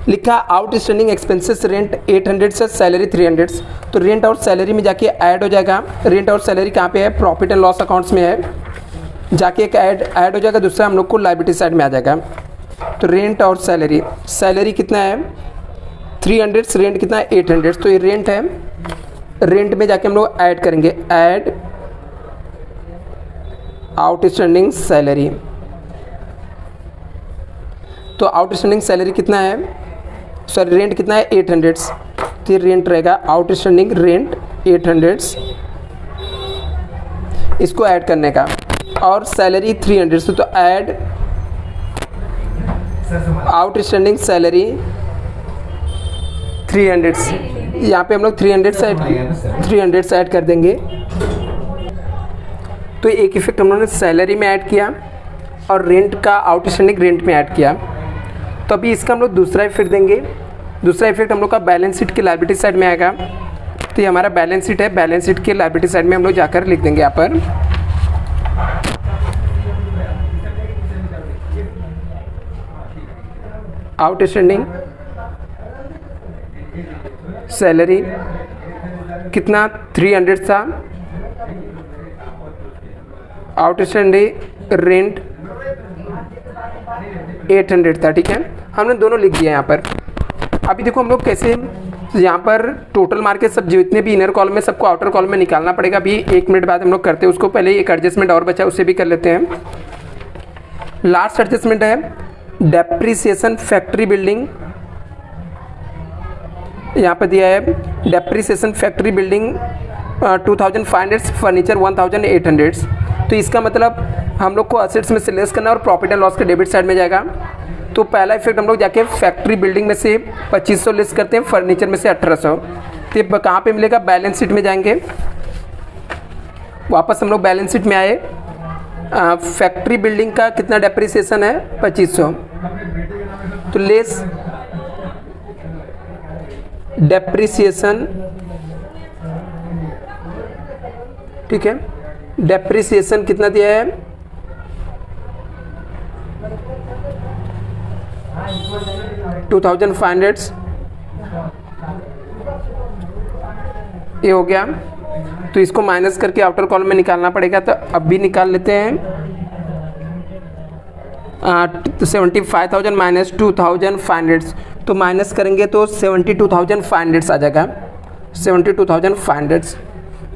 लिखा आउटस्टैंडिंग एक्सपेंसेस रेंट 800 से सैलरी 300, तो रेंट और सैलरी में जाके ऐड हो जाएगा। रेंट और सैलरी कहाँ पे है, प्रॉफिट एंड लॉस अकाउंट्स में है, जाके एक ऐड हो जाएगा। दूसरा हम लोग को लायबिलिटी साइड में आ जाएगा। तो रेंट और सैलरी, सैलरी कितना है 300, रेंट कितना है 800, तो ये रेंट है, रेंट में जाके हम लोग ऐड करेंगे, ऐड आउटस्टैंडिंग सैलरी। तो आउटस्टैंडिंग सैलरी कितना है, सॉरी रेंट कितना है 800, तो ये रेंट रहेगा आउटस्टैंडिंग रेंट 800, इसको ऐड करने का, और सैलरी 300, तो ऐड आउटस्टैंडिंग सैलरी 300, यहाँ पे हम लोग 300 से ऐड कर देंगे। तो एक इफेक्ट हम लोगों ने सैलरी में ऐड किया और रेंट का आउटस्टैंडिंग रेंट में ऐड किया। तो अभी इसका हम लोग दूसरा इफेक्ट देंगे। दूसरा इफेक्ट हम लोग का बैलेंस शीट की लायबिलिटी साइड में आएगा। तो ये हमारा बैलेंस शीट है, बैलेंस शीट की लायबिलिटी साइड में हम लोग जाकर लिख देंगे यहाँ पर आउटस्टैंडिंग सैलरी कितना 300 था, आउटस्टैंडिंग रेंट 800 था। ठीक है, हमने दोनों लिख दिया यहाँ पर। अभी देखो हम लोग कैसे, यहाँ पर टोटल मार्केट सब जितने भी इनर कॉलम में सबको आउटर कॉलम में निकालना पड़ेगा। अभी 1 मिनट बाद हम लोग करते हैं उसको, पहले एक एडजस्टमेंट और बचा उसे भी कर लेते हैं। लास्ट एडजस्टमेंट है डेप्रीसिएशन फैक्ट्री बिल्डिंग, यहाँ पर दिया है डेप्रीसिएशन फैक्ट्री बिल्डिंग 2500, फर्नीचर 1800। तो इसका मतलब हम लोग को असेट्स में से लेस करना और प्रॉफिट एंड लॉस के डेबिट साइड में जाएगा। तो पहला इफेक्ट हम लोग जाके फैक्ट्री बिल्डिंग में से 2500 लेस करते हैं, फर्नीचर में से 1800। तो ये कहाँ पे मिलेगा, बैलेंस शीट में जाएंगे, वापस हम लोग बैलेंस शीट में आए। फैक्ट्री बिल्डिंग का कितना डेप्रिसिएशन है 2500, तो लेस डेप्रिसिएशन, ठीक है, डेप्रिसिएशन कितना दिया है 2500, ये हो गया। तो इसको माइनस करके आउटर कॉलम में निकालना पड़ेगा, तो अब भी निकाल लेते हैं। 75,000 माइनस 2,500, तो माइनस करेंगे तो 72,500 आ जाएगा, 72,500।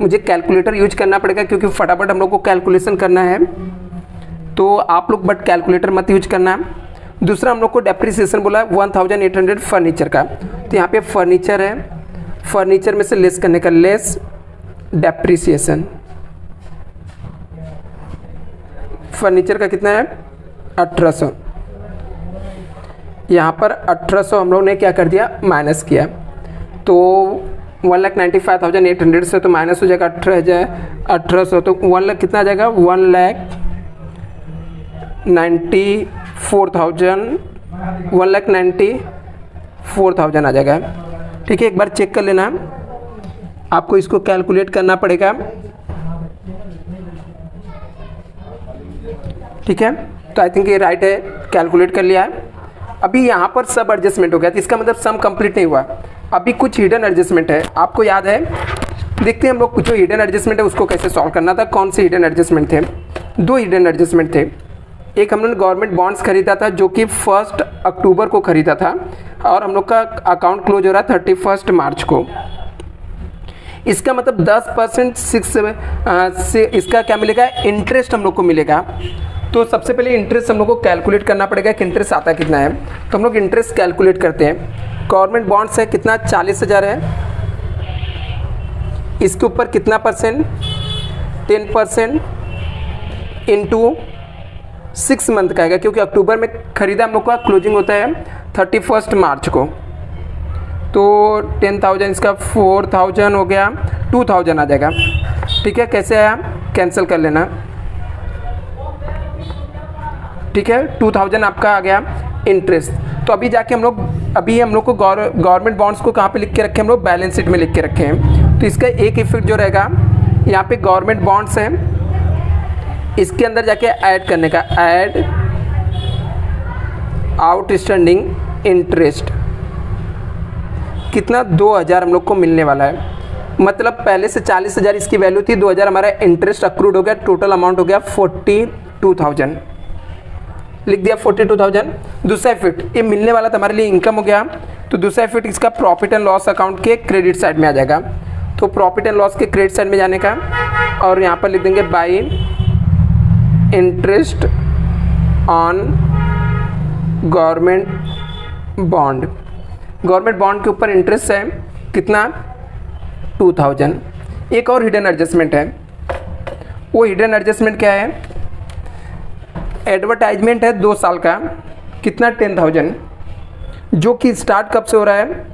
मुझे कैलकुलेटर यूज करना पड़ेगा क्योंकि फटाफट हम लोग को कैलकुलेशन करना है, तो आप लोग बट कैलकुलेटर मत यूज करना। दूसरा हम लोग को डेप्रिसिएशन बोला 1800 फर्नीचर का, तो यहाँ पे फर्नीचर है, फर्नीचर में से लेस करने का, लेस डेप्रिसिएशन। फर्नीचर का कितना है 1800, यहाँ पर 1800 हम लोग ने क्या कर दिया, माइनस किया। तो 1,95,800 से तो माइनस हो जाएगा 1800, तो 1 लाख कितना आ जाएगा, 1,94,000 आ जाएगा। ठीक है, एक बार चेक कर लेना, आपको इसको कैलकुलेट करना पड़ेगा। ठीक है, तो आई थिंक ये राइट है, कैलकुलेट कर लिया है। अभी यहाँ पर सब एडजस्टमेंट हो गया, तो इसका मतलब सम कंप्लीट नहीं हुआ, अभी कुछ हिडन एडजस्टमेंट है। आपको याद है, देखते हैं हम लोग जो हिडन एडजस्टमेंट है उसको कैसे सॉल्व करना था। कौन से हिडन एडजस्टमेंट थे, 2 हिडन एडजस्टमेंट थे। एक हम लोग ने गवर्नमेंट बॉन्ड्स खरीदा था जो कि 1 अक्टूबर को खरीदा था, और हम लोग का अकाउंट क्लोज हो रहा है 31 मार्च को। इसका मतलब 10% से इसका क्या मिलेगा, इंटरेस्ट हम लोग को मिलेगा। तो सबसे पहले इंटरेस्ट हम लोग को कैलकुलेट करना पड़ेगा कि इंटरेस्ट आता कितना है। तो हम लोग इंटरेस्ट कैलकुलेट करते हैं। गवर्नमेंट बॉन्ड्स है कितना, 40,000 है। इसके ऊपर कितना परसेंट, 10% इंटू 6 मंथ का आएगा, क्योंकि अक्टूबर में खरीदा हम लोग का, क्लोजिंग होता है 31 मार्च को। तो 10,000 इसका 4,000 हो गया, 2,000 आ जाएगा। ठीक है, कैसे आया, कैंसिल कर लेना। ठीक है, 2,000 आपका आ गया इंटरेस्ट। तो अभी जाके हम लोग को गवर्नमेंट बॉन्ड्स को कहाँ पे लिख के रखे, हम लोग बैलेंस शीट में लिख के रखे हैं। तो इसका एक इफेक्ट जो रहेगा, यहाँ पे गवर्नमेंट बॉन्ड्स है, इसके अंदर जाके ऐड करने का, ऐड आउटस्टैंडिंग इंटरेस्ट, कितना 2,000 हम लोग को मिलने वाला है। मतलब पहले से 40,000 इसकी वैल्यू थी, 2,000 हमारा इंटरेस्ट अक्रूड हो गया, टोटल अमाउंट हो गया 42,000, लिख दिया 42,000। दूसरा इफेक्ट, ये मिलने वाला तो हमारे लिए इनकम हो गया। तो दूसरा इफेक्ट इसका प्रॉफिट एंड लॉस अकाउंट के क्रेडिट साइड में आ जाएगा। तो प्रॉफिट एंड लॉस के क्रेडिट साइड में जाने का, और यहाँ पर लिख देंगे by interest on government bond. Government bond के ऊपर इंटरेस्ट है कितना, 2,000। एक और हिडन एडजस्टमेंट है, वो हिडन एडजस्टमेंट क्या है, एडवर्टाइजमेंट है 2 साल का, कितना 10,000, जो कि स्टार्ट कब से हो रहा है,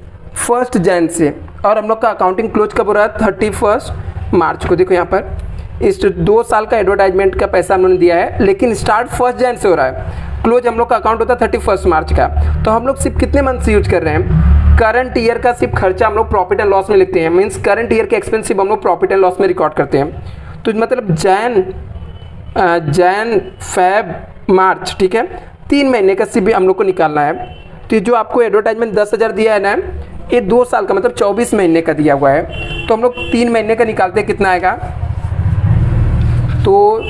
1 जनवरी से, और हम लोग का अकाउंटिंग क्लोज कब हो रहा है, 31 मार्च को। देखो यहाँ पर इस 2 साल का एडवर्टाइजमेंट का पैसा हम लोगों ने दिया है, लेकिन स्टार्ट 1 जनवरी से हो रहा है, क्लोज हम लोग का अकाउंट होता है 31 मार्च का। तो हम लोग सिर्फ कितने मंथ से यूज कर रहे हैं, करंट ईयर का सिर्फ खर्चा हम लोग प्रॉफिट एंड लॉस में लिखते हैं, मीन्स करंट ईयर के एक्सपेंस हम लोग प्रॉफिट एंड लॉस में रिकॉर्ड करते हैं। तो मतलब जैन फेब मार्च, ठीक है, 3 महीने का सिर्फ हम लोग को निकालना है। तो जो आपको एडवर्टाइजमेंट 10,000 दिया है ना, ये 2 साल का मतलब 24 महीने का दिया हुआ है। तो हम लोग 3 महीने का निकालते हैं, कितना आएगा, तो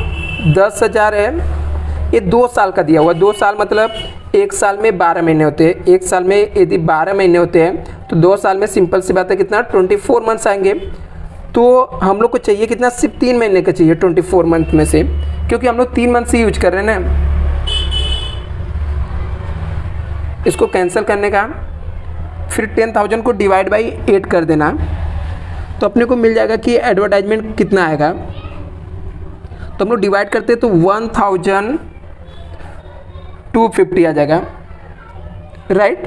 10,000 है, ये 2 साल का दिया हुआ है। 2 साल मतलब 1 साल में 12 महीने होते हैं, 1 साल में यदि 12 महीने होते हैं तो 2 साल में सिंपल सी बात है कितना, 24 मंथ्स आएंगे। तो हम लोग को चाहिए कितना, सिर्फ 3 महीने का चाहिए 24 मंथ में से, क्योंकि हम लोग 3 मंथ से यूज कर रहे हैं ना। इसको कैंसिल करने का, फिर 10,000 को डिवाइड बाई 8 कर देना, तो अपने को मिल जाएगा कि एडवर्टाइजमेंट कितना आएगा। तो हम लोग डिवाइड करते हैं तो 1,250 आ जाएगा, राइट।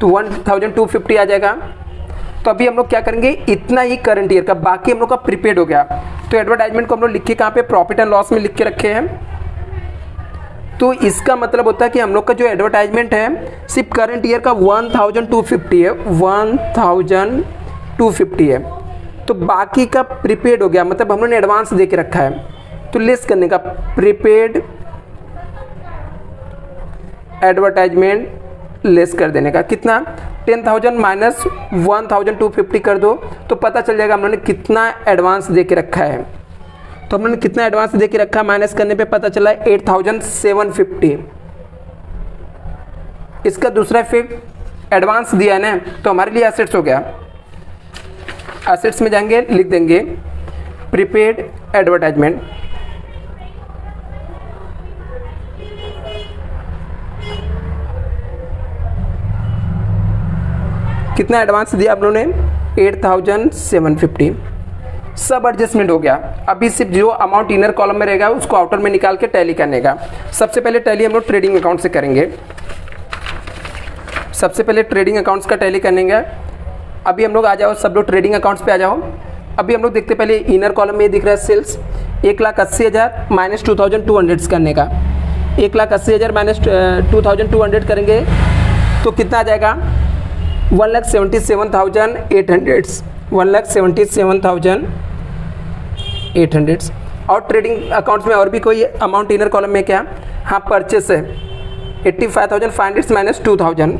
तो 1,250 आ जाएगा। तो अभी हम लोग क्या करेंगे, इतना ही करंट ईयर का, बाकी हम लोग का प्रीपेड हो गया। तो एडवर्टाइजमेंट को हम लोग लिख के कहाँ पे, प्रॉफिट एंड लॉस में लिख के रखे हैं। तो इसका मतलब होता है कि हम लोग का जो एडवर्टाइजमेंट है सिर्फ करंट ईयर का 1,250 है, 1,250 है। तो बाकी का प्रीपेड हो गया, मतलब हम लोगों ने एडवांस दे के रखा है। तो लेस करने का, प्रीपेड एडवर्टाइजमेंट लेस कर देने का, कितना, 10,000 माइनस 1,250 कर दो, तो पता चल जाएगा हम लोगों ने कितना एडवांस दे के रखा है। तो हम लोगों ने कितना एडवांस दे के रखा, माइनस करने पे पता चला 8,750। इसका दूसरा इफेक्ट, एडवांस दिया है ना, तो हमारे लिए एसेट्स हो गया। एसेट्स में जाएंगे, लिख देंगे प्रीपेड एडवर्टाइजमेंट, कितना एडवांस दिया आप लोगों ने, 8,750। सब एडजस्टमेंट हो गया। अभी सिर्फ जो अमाउंट इनर कॉलम में रहेगा उसको आउटर में निकाल के टैली करने का। सबसे पहले टैली हम लोग ट्रेडिंग अकाउंट से करेंगे। सबसे पहले ट्रेडिंग अकाउंट्स का टैली करेंगे। अभी हम लोग आ जाओ, सब लोग ट्रेडिंग अकाउंट्स पे आ जाओ। अभी हम लोग देखते पहले इनर कॉलम में दिख रहा है सेल्स 1,80,000 माइनस 2,200 करने का। 1,80,000 माइनस 2,200 करेंगे तो कितना आ जाएगा 1,77,800, 1,77,800। और ट्रेडिंग अकाउंट्स में और भी कोई अमाउंट इनर कॉलम में क्या, हाँ परचेस है 85,500 माइनस 2,000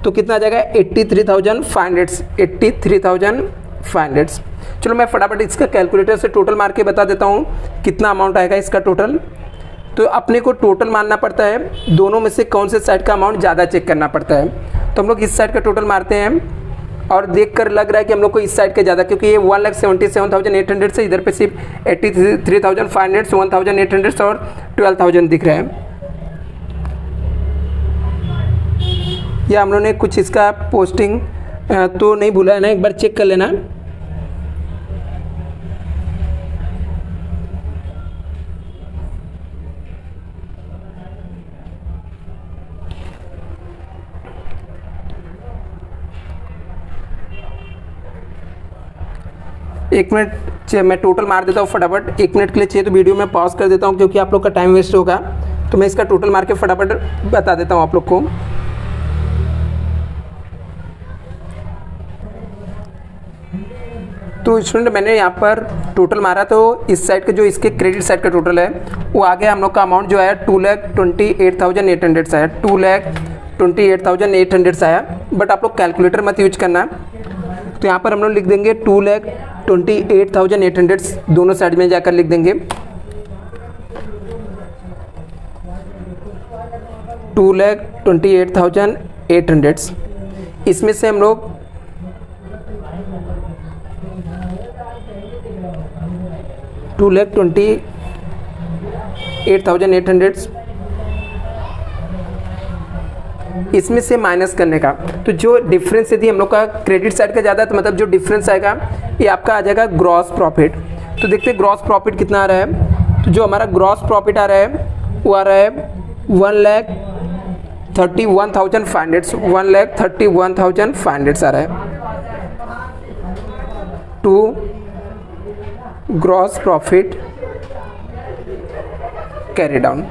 तो कितना आ जाएगा 83,500, 83,500। चलो मैं फटाफट इसका कैलकुलेटर से टोटल मार के बता देता हूँ कितना अमाउंट आएगा इसका टोटल। तो अपने को टोटल मानना पड़ता है, दोनों में से कौन से साइड का अमाउंट ज़्यादा चेक करना पड़ता है। तो हम लोग इस साइड का टोटल मारते हैं और देखकर लग रहा है कि हम लोग को इस साइड का ज़्यादा, क्योंकि ये 1,77,800 से इधर पे सिर्फ 83,500, 1,800 और 12,000 दिख रहा है। या हम लोगों ने कुछ इसका पोस्टिंग तो नहीं भूला है ना, एक बार चेक कर लेना। एक मिनट मैं टोटल मार देता हूँ फटाफट, 1 मिनट के लिए चाहिए तो वीडियो में पॉज कर देता हूँ क्योंकि आप लोग का टाइम वेस्ट होगा। तो मैं इसका टोटल मार के फटाफट बता देता हूँ आप लोग को। तो स्टूडेंट मैंने यहाँ पर टोटल मारा तो इस साइड का जो इसके क्रेडिट साइड का टोटल है वो आ गया हम लोग का अमाउंट जो है 2,28,800 आया, 2,28,800 आया। बट आप लोग कैलकुलेटर मत यूज करना। तो यहाँ पर हम लोग लिख देंगे 2,28,800 दोनों साइड में जाकर लिख देंगे 2,28,800। इसमें से हम लोग 2,28,800 इसमें से माइनस करने का। तो जो डिफरेंस यदि हम लोग का क्रेडिट साइड का ज़्यादा है तो मतलब जो डिफरेंस आएगा ये आपका आ जाएगा ग्रॉस प्रॉफिट। तो देखते हैं ग्रॉस प्रॉफिट कितना आ रहा है। तो जो हमारा ग्रॉस प्रॉफिट आ रहा है वो आ रहा है 1,31,500, 1,31,500 आ रहा है to gross profit carry down.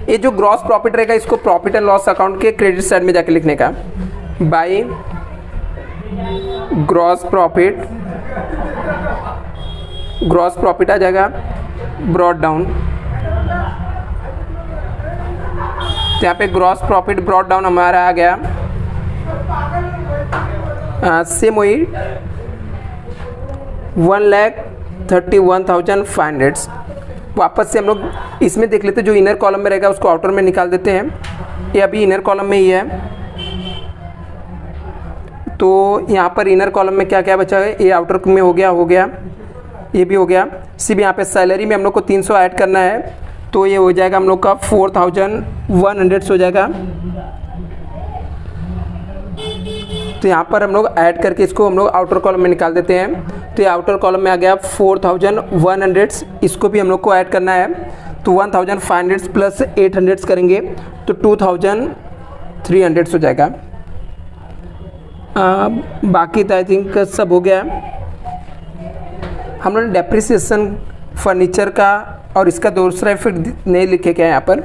ये जो ग्रॉस प्रॉफिट रहेगा इसको प्रॉफिट एंड लॉस अकाउंट के क्रेडिट साइड में जाके लिखने का, बाय ग्रॉस प्रॉफिट आ जाएगा ब्रॉड डाउन। तो यहाँ पे ग्रॉस प्रॉफिट ब्रॉड डाउन हमारा आ गया सेम वही 1,31,500। वापस से हम लोग इसमें देख लेते हैं, जो इनर कॉलम में रहेगा उसको आउटर में निकाल देते हैं। ये अभी इनर कॉलम में ही है। तो यहाँ पर इनर कॉलम में क्या क्या बचा है, ये आउटर में हो गया, ये भी हो गया। सिर्फ यहाँ पे सैलरी में हम लोग को 300 ऐड करना है तो ये हो जाएगा हम लोग का 4,100 हो जाएगा। तो यहाँ पर हम लोग ऐड करके इसको हम लोग आउटर कॉलम में निकाल देते हैं। तो ये आउटर कॉलम में आ गया 4,100, इसको भी हम लोग को ऐड करना है। तो 1,500 प्लस 800 करेंगे तो 2,300 हो जाएगा। बाकी तो आई थिंक सब हो गया। हम लोग ने डेप्रिसिएशन फर्नीचर का और इसका दूसरा इफेक्ट नहीं लिखे क्या यहाँ पर,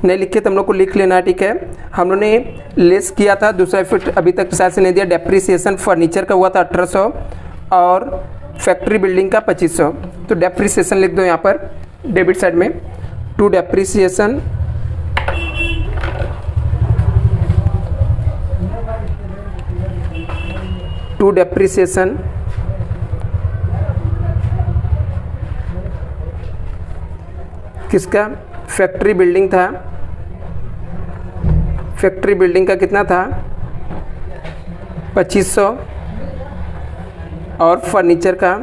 नहीं लिखे तो हम लोग को लिख लेना, ठीक है। हम लोग ने लेस किया था, दूसरा इफेक्ट अभी तक शायद से नहीं दिया। डेप्रिसिएशन फर्नीचर का हुआ था 1,800 और फैक्ट्री बिल्डिंग का 2,500। तो डेप्रिसिएशन लिख दो यहाँ पर डेबिट साइड में, टू डेप्रिसिएशन किसका, फैक्ट्री बिल्डिंग था। फैक्ट्री बिल्डिंग का कितना था 2,500 और फर्नीचर का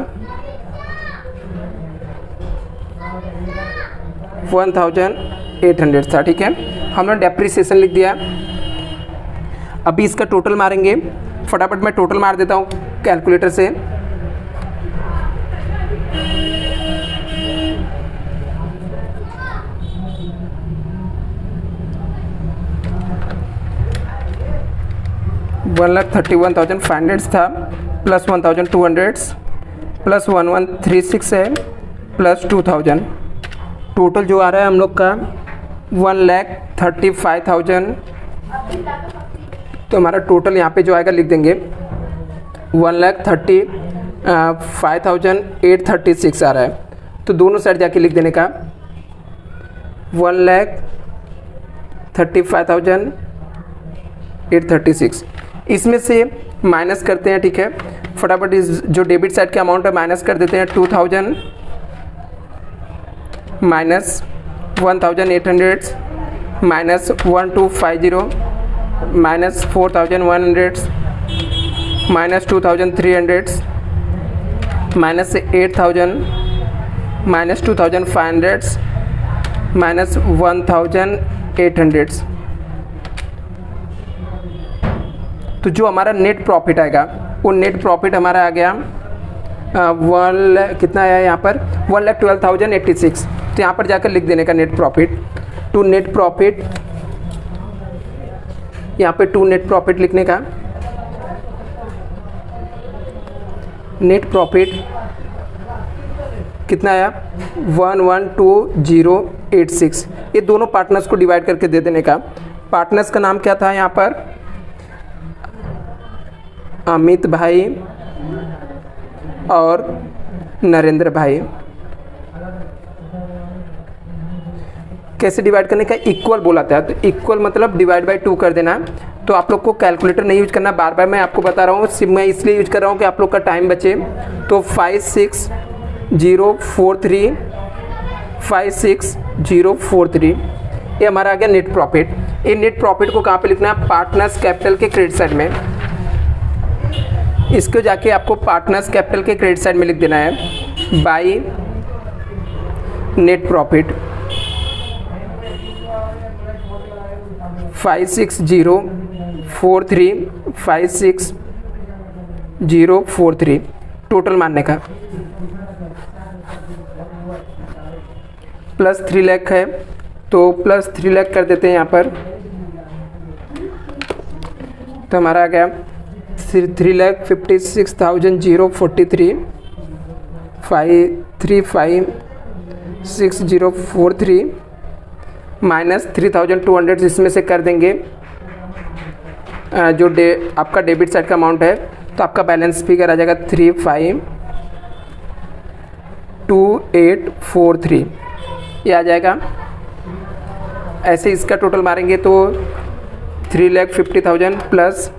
1,800 था, ठीक है। हमने डेप्रिसिएशन लिख दिया। अभी इसका टोटल मारेंगे, फटाफट मैं टोटल मार देता हूँ कैलकुलेटर से। 1,31,500 था, प्लस 1,200 प्लस 1136 है, प्लस 2,000, टोटल जो आ रहा है हम लोग का 1,35,000। तो हमारा टोटल यहाँ पे जो आएगा लिख देंगे 1,35,836 आ रहा है। तो दोनों साइड जाके लिख देने का 1,35,836। इसमें से माइनस करते हैं, ठीक है, फटाफट इस जो डेबिट साइड का अमाउंट है माइनस कर देते हैं। 2,000 minus 1,800 minus 1,250 minus 4,100 minus 2,300 minus 8,000 minus 2,500 minus 1,800। तो जो हमारा नेट प्रॉफिट आएगा वो नेट प्रॉफिट हमारा आ गया कितना आया यहाँ पर 1,12,086। तो यहाँ पर जाकर लिख देने का net profit. To net profit, यहाँ पे टू नेट प्रॉफिट लिखने का, नेट प्रॉफिट कितना आया 1,12086। ये दोनों पार्टनर्स को डिवाइड करके दे देने का। पार्टनर्स का नाम क्या था यहाँ पर, अमित भाई और नरेंद्र भाई। कैसे डिवाइड करने का, इक्वल बोला था, तो इक्वल मतलब डिवाइड बाय 2 कर देना। तो आप लोग को कैलकुलेटर नहीं यूज करना, बार बार मैं आपको बता रहा हूँ, सिर्फ मैं इसलिए यूज कर रहा हूँ कि आप लोग का टाइम बचे। तो 56043 56043 ये हमारा आ गया नेट प्रॉफिट। ये नेट प्रॉफिट को कहाँ पे लिखना है, पार्टनर्स कैपिटल के क्रेडिट साइड में। इसको जाके आपको पार्टनर्स कैपिटल के क्रेडिट साइड में लिख देना है बाय नेट प्रॉफिट 56043 56043 टोटल मानने का। प्लस 3 लाख है तो प्लस 3 लाख कर देते हैं यहाँ पर। तो हमारा आ गया 3,56,043 5356043 माइनस 3,200 इसमें से कर देंगे जो आपका डेबिट साइड का अमाउंट है। तो आपका बैलेंस फिगर आ जाएगा 352843 ये आ जाएगा। ऐसे इसका टोटल मारेंगे तो 3,50,000 प्लस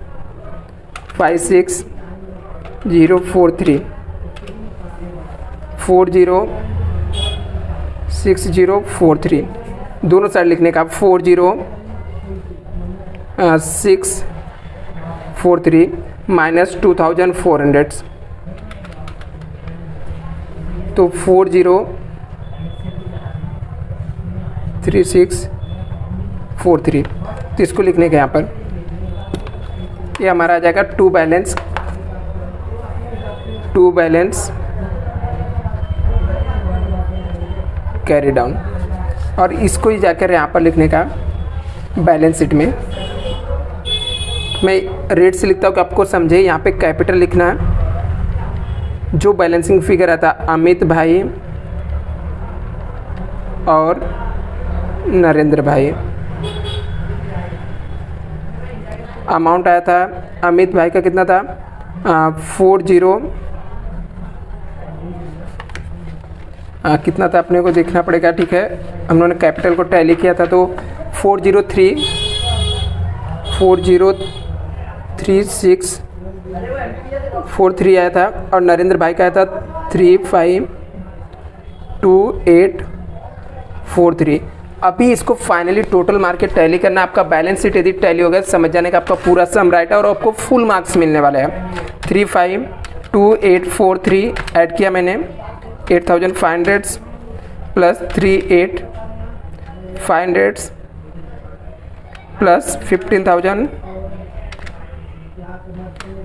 56043 406043 दोनों साइड लिखने का 40643 माइनस 2,400 तो 403643 तो इसको लिखने का यहाँ पर ये हमारा आ जाएगा टू बैलेंस कैरी डाउन। और इसको ही जाकर यहाँ पर लिखने का बैलेंस शीट में। मैं रेट से लिखता हूँ कि आपको समझे। यहाँ पे कैपिटल लिखना है, जो बैलेंसिंग फिगर आता अमित भाई और नरेंद्र भाई। अमाउंट आया था अमित भाई का कितना था कितना था अपने को देखना पड़ेगा, ठीक है। हम लोगों ने कैपिटल को टैली किया था तो 403,643 आया था और नरेंद्र भाई का आया था 352843। अभी इसको फाइनली टोटल मार के टैली करना। आपका बैलेंस शीट यदि टैली हो गया समझ जाने का आपका पूरा सम राइट है और आपको फुल मार्क्स मिलने वाले हैं। 352843 ऐड किया मैंने 8,500 प्लस 3,800 प्लस 15,000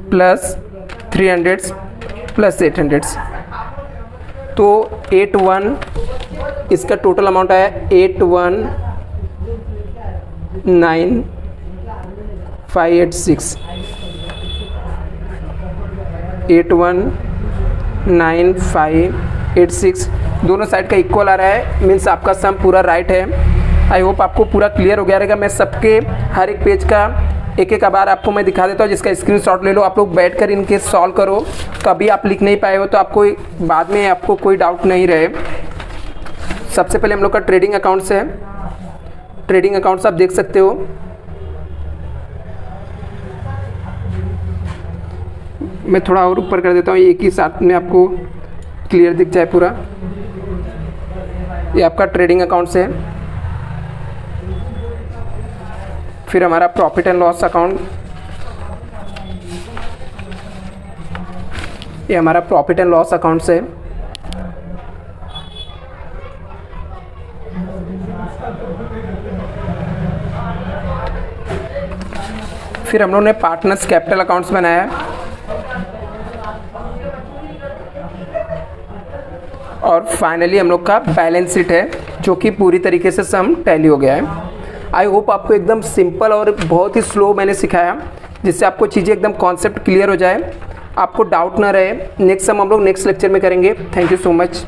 प्लस 300 प्लस 800 तो 81 इसका टोटल अमाउंट आया 819586। 819586 दोनों साइड का इक्वल आ रहा है, मीन्स आपका सम पूरा राइट है। आई होप आपको पूरा क्लियर हो गया रहेगा। मैं सबके हर एक पेज का एक एक बार आपको मैं दिखा देता हूँ, जिसका स्क्रीनशॉट ले लो। आप लोग बैठकर इनके सॉल्व करो। कभी आप लिख नहीं पाए हो तो आपको बाद में आपको कोई डाउट नहीं रहे। सबसे पहले हम लोग का ट्रेडिंग अकाउंट से है। ट्रेडिंग अकाउंट्स आप देख सकते हो, मैं थोड़ा और ऊपर कर देता हूँ, एक ही साथ में आपको क्लियर दिख जाए पूरा। ये आपका ट्रेडिंग अकाउंट से है। फिर हमारा प्रॉफिट एंड लॉस अकाउंट, ये हमारा प्रॉफिट एंड लॉस अकाउंट से है। फिर हम लोगों ने पार्टनर्स कैपिटल अकाउंट्स बनाया है। और फाइनली हम लोग का बैलेंस शीट है, जो कि पूरी तरीके से सम टैली हो गया है। आई होप आपको एकदम सिंपल और बहुत ही स्लो मैंने सिखाया, जिससे आपको चीज़ें एकदम कॉन्सेप्ट क्लियर हो जाए, आपको डाउट ना रहे। नेक्स्ट सम हम लोग नेक्स्ट लेक्चर में करेंगे। Thank you so much.